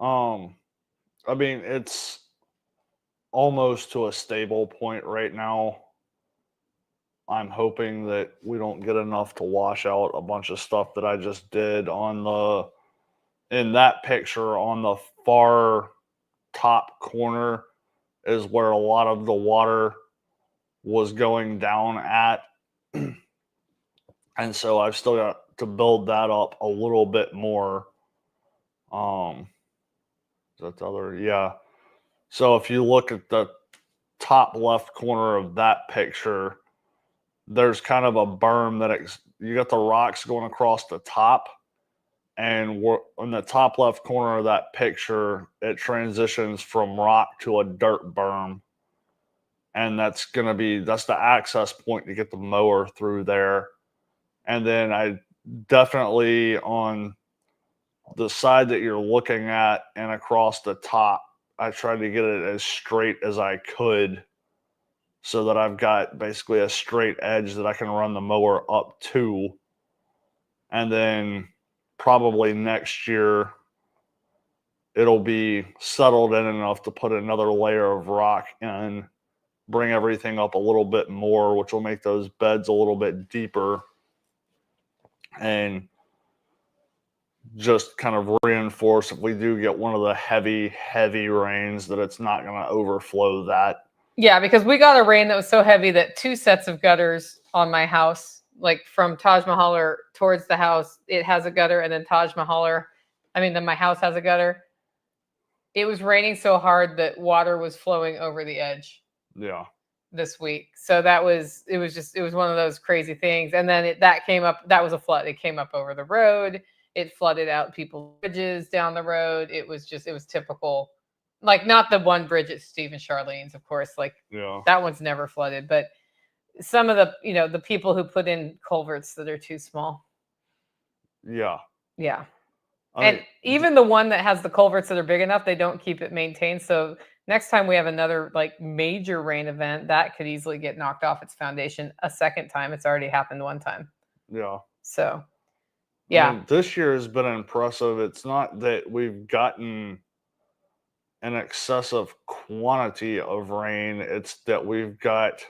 I mean, it's almost to a stable point right now. I'm hoping that we don't get enough to wash out a bunch of stuff that I just did in that picture on the far top corner is where a lot of the water was going down at. And so I've still got to build that up a little bit more. That's other, yeah. So if you look at the top left corner of that picture, there's kind of a berm that you got the rocks going across the top, and we're in the top left corner of that picture, it transitions from rock to a dirt berm, and that's the access point to get the mower through there. And then I definitely on the side that you're looking at and across the top, I tried to get it as straight as I could so that I've got basically a straight edge that I can run the mower up to. And then probably next year, it'll be settled in enough to put another layer of rock in, bring everything up a little bit more, which will make those beds a little bit deeper and just kind of reinforce if we do get one of the heavy rains that it's not going to overflow that. Yeah, because we got a rain that was so heavy that 2 sets of gutters on my house, like from Taj Mahal towards the house, it has a gutter, and then then my house has a gutter. It was raining so hard that water was flowing over the edge. Yeah. This week. So it was one of those crazy things. And then that came up, that was a flood. It came up over the road. It flooded out people's bridges down the road. It was typical, like not the one bridge at Steve and Charlene's, of course, like that one's never flooded, but some of the people who put in culverts that are too small. Yeah. Yeah. And even the one that has the culverts that are big enough, they don't keep it maintained. So next time we have another like major rain event, that could easily get knocked off its foundation a second time. It's already happened one time. Yeah. So, yeah. I mean, this year has been impressive. It's not that we've gotten an excessive quantity of rain. It's that we've got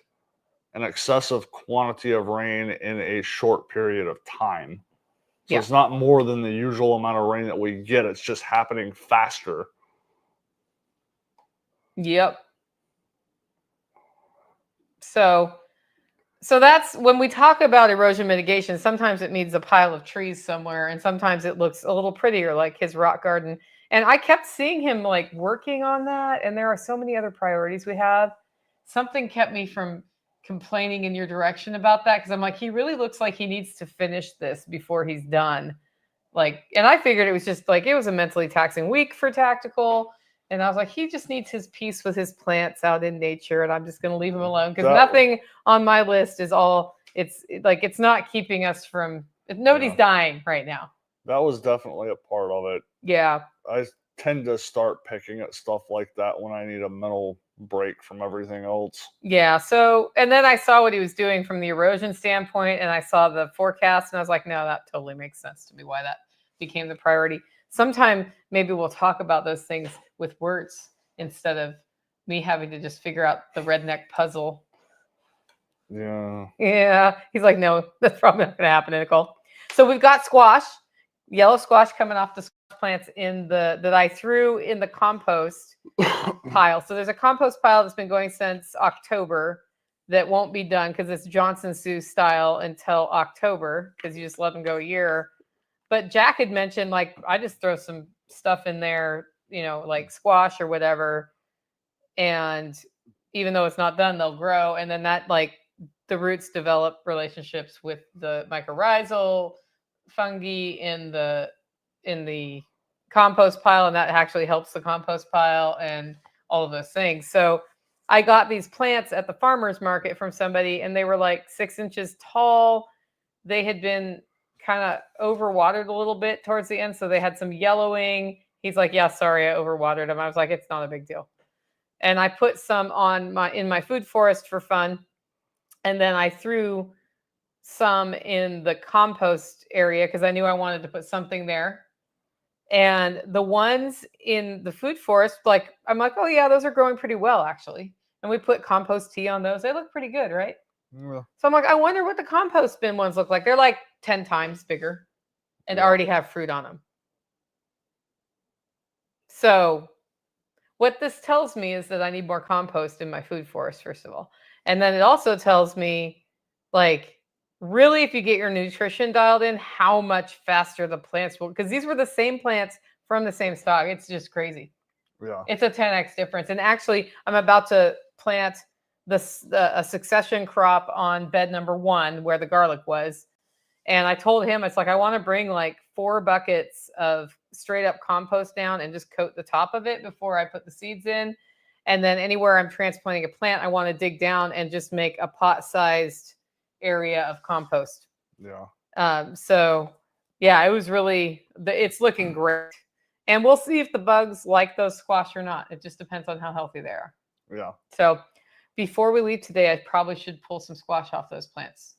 an excessive quantity of rain in a short period of time. So it's not more than the usual amount of rain that we get. It's just happening faster. Yep. So that's when we talk about erosion mitigation, sometimes it needs a pile of trees somewhere, and sometimes it looks a little prettier, like his rock garden. And I kept seeing him like working on that, and there are so many other priorities we have. Something kept me from complaining in your direction about that, because I'm like, he really looks like he needs to finish this before he's done. Like, and I figured it was just like, it was a mentally taxing week for Tactical. And I was like, he just needs his peace with his plants out in nature, and I'm just going to leave him alone, because nothing on my list is it's not keeping us from, nobody's dying right now. That was definitely a part of it. Yeah. I tend to start picking at stuff like that when I need a mental break from everything else. Yeah. So, and then I saw what he was doing from the erosion standpoint, and I saw the forecast, and I was like, no, that totally makes sense to me why that became the priority. Sometime maybe we'll talk about those things with words instead of me having to just figure out the redneck puzzle. Yeah. Yeah. He's like, no, that's probably not going to happen, Nicole. So we've got squash, yellow squash coming off the squash plants that I threw in the compost pile. So there's a compost pile that's been going since October that won't be done because it's Johnson Sioux style until October, because you just let them go a year. But Jack had mentioned, like, I just throw some stuff in there, like squash or whatever. And even though it's not done, they'll grow. And then that, like, the roots develop relationships with the mycorrhizal fungi in the compost pile. And that actually helps the compost pile and all of those things. So I got these plants at the farmer's market from somebody, and they were like 6 inches tall. They had been kind of overwatered a little bit towards the end, so they had some yellowing. He's like, yeah, sorry, I overwatered them. I was like, it's not a big deal. And I put some in my food forest for fun, and then I threw some in the compost area because I knew I wanted to put something there. And the ones in the food forest, like, I'm like, oh yeah, those are growing pretty well actually. And we put compost tea on those. They look pretty good, right? Yeah. So I'm like, I wonder what the compost bin ones look like. They're like 10 times bigger and already have fruit on them. So what this tells me is that I need more compost in my food forest, first of all. And then it also tells me, like, really, if you get your nutrition dialed in, how much faster the plants will, because these were the same plants from the same stock. It's just crazy. Yeah. It's a 10x difference. And actually, I'm about to plant a succession crop on bed number 1 where the garlic was. And I told him, it's like, I want to bring like 4 buckets of straight up compost down and just coat the top of it before I put the seeds in. And then anywhere I'm transplanting a plant, I want to dig down and just make a pot-sized area of compost. Yeah. So yeah, it was really, it's looking great. And we'll see if the bugs like those squash or not. It just depends on how healthy they are. Yeah. So before we leave today, I probably should pull some squash off those plants.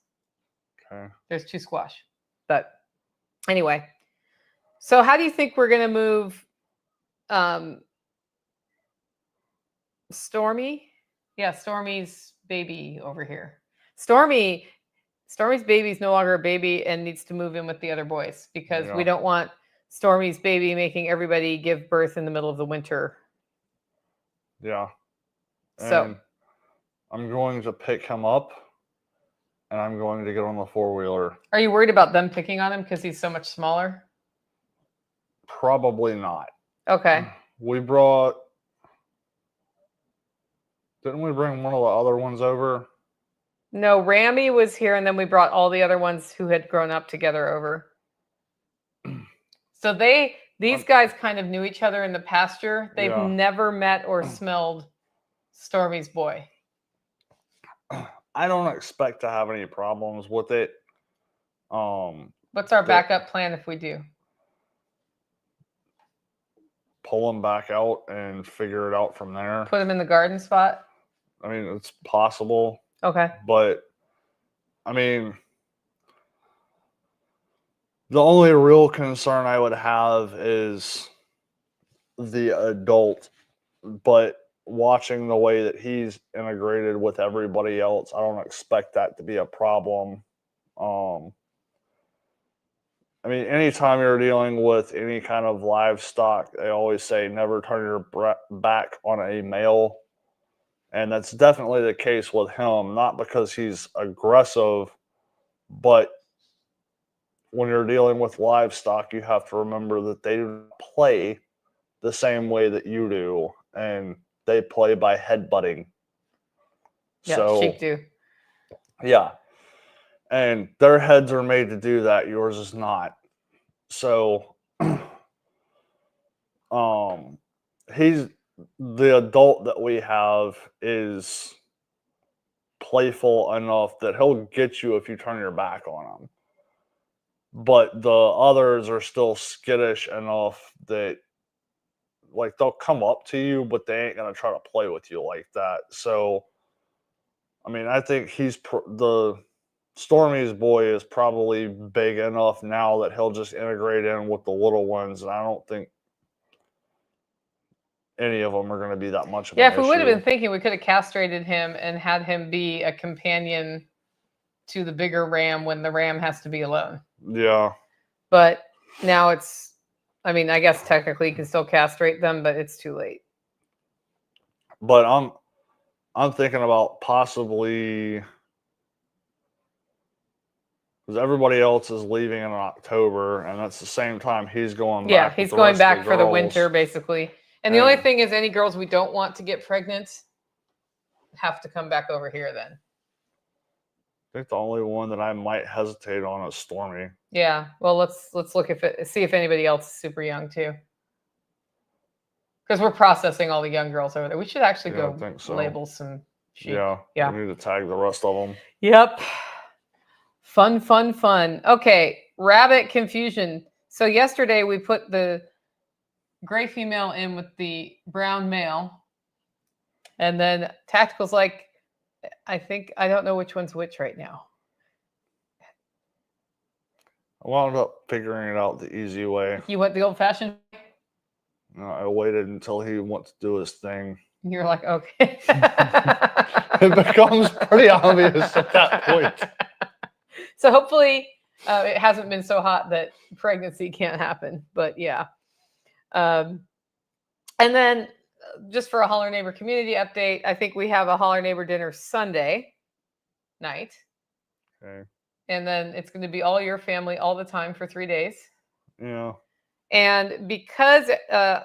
Okay. There's 2 squash. But anyway, so how do you think we're going to move Stormy? Yeah, Stormy's baby over here. Stormy's baby is no longer a baby and needs to move in with the other boys because we don't want Stormy's baby making everybody give birth in the middle of the winter. Yeah. And So I'm going to pick him up and I'm going to get on the 4-wheeler. Are you worried about them picking on him because he's so much smaller? Probably not. Okay. Didn't we bring one of the other ones over? No, Rami was here and then we brought all the other ones who had grown up together over. So these guys kind of knew each other in the pasture. They've never met or smelled Stormy's boy. I don't expect to have any problems with it. What's our backup plan if we do? Pull them back out and figure it out from there. Put them in the garden spot? I mean, it's possible. Okay. But, I mean, the only real concern I would have is the adult. But watching the way that he's integrated with everybody else, I don't expect that to be a problem. I mean, anytime you're dealing with any kind of livestock, they always say never turn your back on a male. And that's definitely the case with him, not because he's aggressive, but when you're dealing with livestock, you have to remember that they play the same way that you do, and they play by headbutting. Yeah, sheep do. Yeah. And their heads are made to do that. Yours is not. So, he's the adult that we have is playful enough that he'll get you if you turn your back on him. But the others are still skittish enough that, like, they'll come up to you, but they ain't gonna try to play with you like that. So, I mean, I think the Stormy's boy is probably big enough now that he'll just integrate in with the little ones, and I don't think any of them are going to be that much of an issue. If we would have been thinking, we could have castrated him and had him be a companion to the bigger ram when the ram has to be alone. Yeah. But now I guess technically you can still castrate them, but it's too late. But I'm thinking about possibly, because everybody else is leaving in October, and that's the same time he's going back. Yeah, he's going back for the winter, basically. And the only thing is, any girls we don't want to get pregnant have to come back over here then. I think the only one that I might hesitate on is Stormy. Yeah, well, let's look see if anybody else is super young too. Because we're processing all the young girls over there. We should actually go label some sheep. Yeah. We need to tag the rest of them. Yep. Fun. Okay, rabbit confusion. So yesterday we put the gray female in with the brown male. And then Tactical's like, I don't know which one's which right now. I wound up figuring it out the easy way. You went the old-fashioned way? No, I waited until he went to do his thing. You're like, okay. It becomes pretty obvious at that point. So hopefully it hasn't been so hot that pregnancy can't happen. But yeah. And then just for a Holler Neighbor community update, I think we have a Holler Neighbor dinner Sunday night. Okay. And then it's going to be all your family all the time for 3 days. Yeah. And because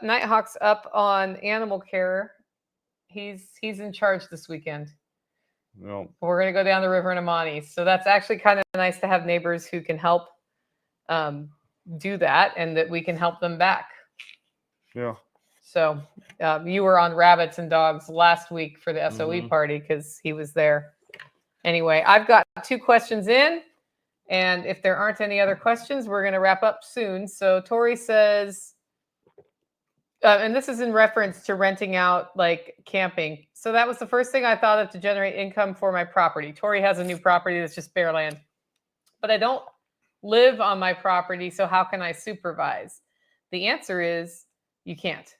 Nighthawk's up on animal care, he's in charge this weekend. Yep. We're going to go down the river in Amani. So that's actually kind of nice to have neighbors who can help do that and that we can help them back. Yeah. So you were on rabbits and dogs last week for the SOE party because he was there. Anyway, I've got 2 questions in And if there aren't any other questions, we're going to wrap up soon. So Tori says, and this is in reference to renting out, like camping. So that was the first thing I thought of to generate income for my property. Tori has a new property that's just bare land, but I don't live on my property. So how can I supervise? The answer is you can't.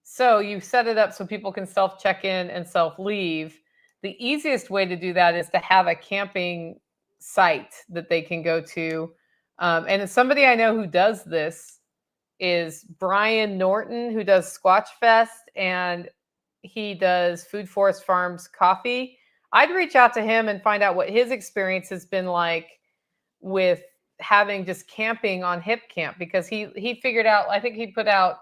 So you set it up so people can self-check in and self-leave. The easiest way to do that is to have a camping site that they can go to. And somebody I know who does this is Brian Norton, who does Squatch Fest, and he does Food Forest Farms coffee. I'd reach out to him and find out what his experience has been like with having just camping on Hip Camp, because he figured out, I think he put out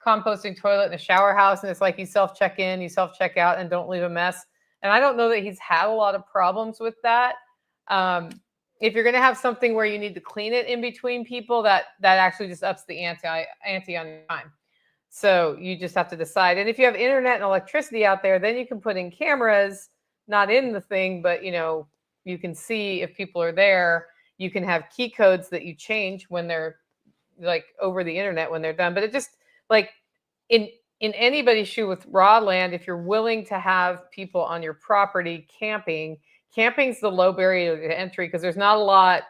composting toilet in a shower house, and it's like you self-check in, you self-check out, and don't leave a mess. And I don't know that he's had a lot of problems with that. If you're going to have something where you need to clean it in between people, that actually just ups the ante on your time. So you just have to decide. And if you have internet and electricity out there, then you can put in cameras, not in the thing, but you can see if people are there. You can have key codes that you change when they're like over the internet when they're done. But it just like in anybody's shoe with raw land, if you're willing to have people on your property camping's the low barrier to entry, because there's not a lot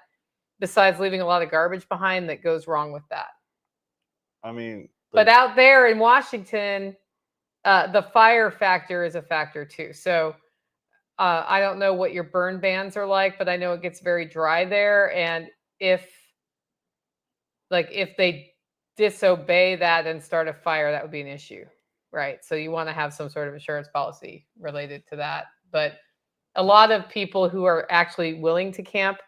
besides leaving a lot of garbage behind that goes wrong with that. I mean, but out there in Washington, the fire factor is a factor too. So I don't know what your burn bans are like, but I know it gets very dry there. And if they disobey that and start a fire, that would be an issue, right? So you want to have some sort of insurance policy related to that. But a lot of people who are actually willing to camp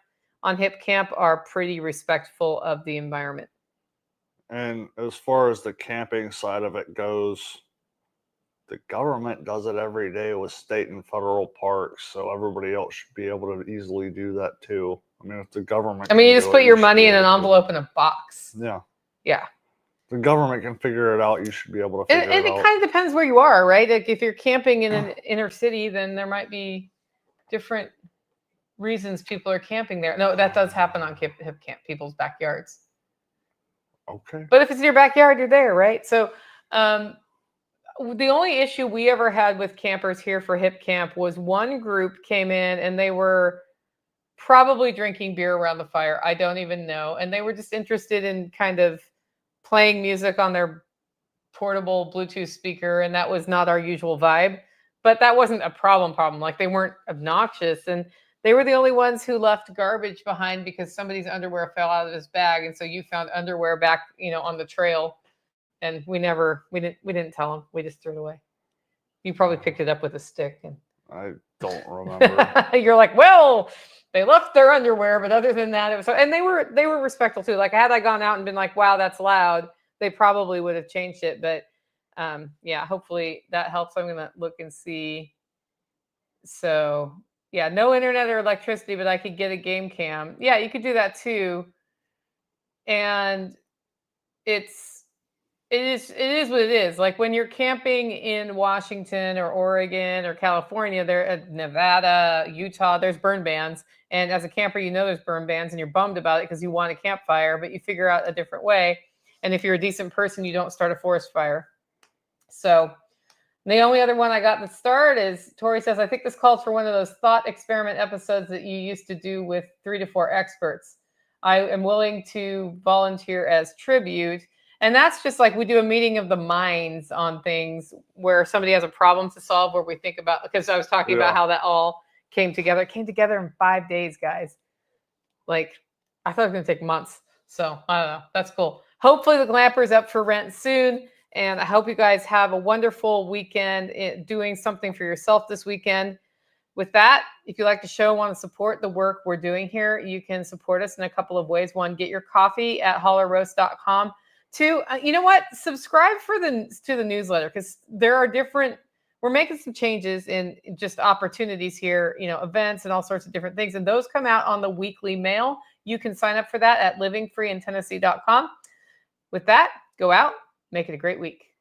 on Hip Camp are pretty respectful of the environment. And as far as the camping side of it goes, the government does it every day with state and federal parks, so everybody else should be able to easily do that too. I mean, if the government... you just put your money in an envelope in a box. Yeah. Yeah. The government can figure it out. You should be able to figure it out. And it kind of depends where you are, right? Like if you're camping in an inner city, then there might be different reasons people are camping there. No, that does happen on Hip Camp, people's backyards. Okay. But if it's in your backyard, you're there, right? So the only issue we ever had with campers here for Hip Camp was one group came in and they were probably drinking beer around the fire. I don't even know. And they were just interested in kind of playing music on their portable Bluetooth speaker. And that was not our usual vibe. But that wasn't a problem. Like they weren't obnoxious. And they were the only ones who left garbage behind because somebody's underwear fell out of his bag. And so you found underwear back, on the trail. And we didn't tell them. We just threw it away. You probably picked it up with a stick. And I don't remember. You're like, well, they left their underwear, but other than that, it was. And they were respectful too. Like had I gone out and been like, wow, that's loud, they probably would have changed it. But yeah, hopefully that helps. I'm gonna look and see. So yeah, no internet or electricity, but I could get a game cam. Yeah, you could do that too. And it is what it is. Like when you're camping in Washington or Oregon or California, Nevada, Utah, there's burn bans. And as a camper, there's burn bans and you're bummed about it because you want a campfire, but you figure out a different way. And if you're a decent person, you don't start a forest fire. So the only other one I got to start is Tori says, I think this calls for one of those thought experiment episodes that you used to do with 3 to 4 experts. I am willing to volunteer as tribute. And that's just like we do a meeting of the minds on things where somebody has a problem to solve, where we think about, because I was talking about how that all came together. It came together in 5 days, guys. Like, I thought it was going to take months. So, I don't know. That's cool. Hopefully the Glamper's up for rent soon. And I hope you guys have a wonderful weekend doing something for yourself this weekend. With that, if you like the show, want to support the work we're doing here, you can support us in a couple of ways. One, get your coffee at hollerroast.com. 2, you know what? Subscribe to the newsletter, because there are we're making some changes in just opportunities here, events and all sorts of different things. And those come out on the weekly mail. You can sign up for that at livingfreeintennessee.com. With that, go out, make it a great week.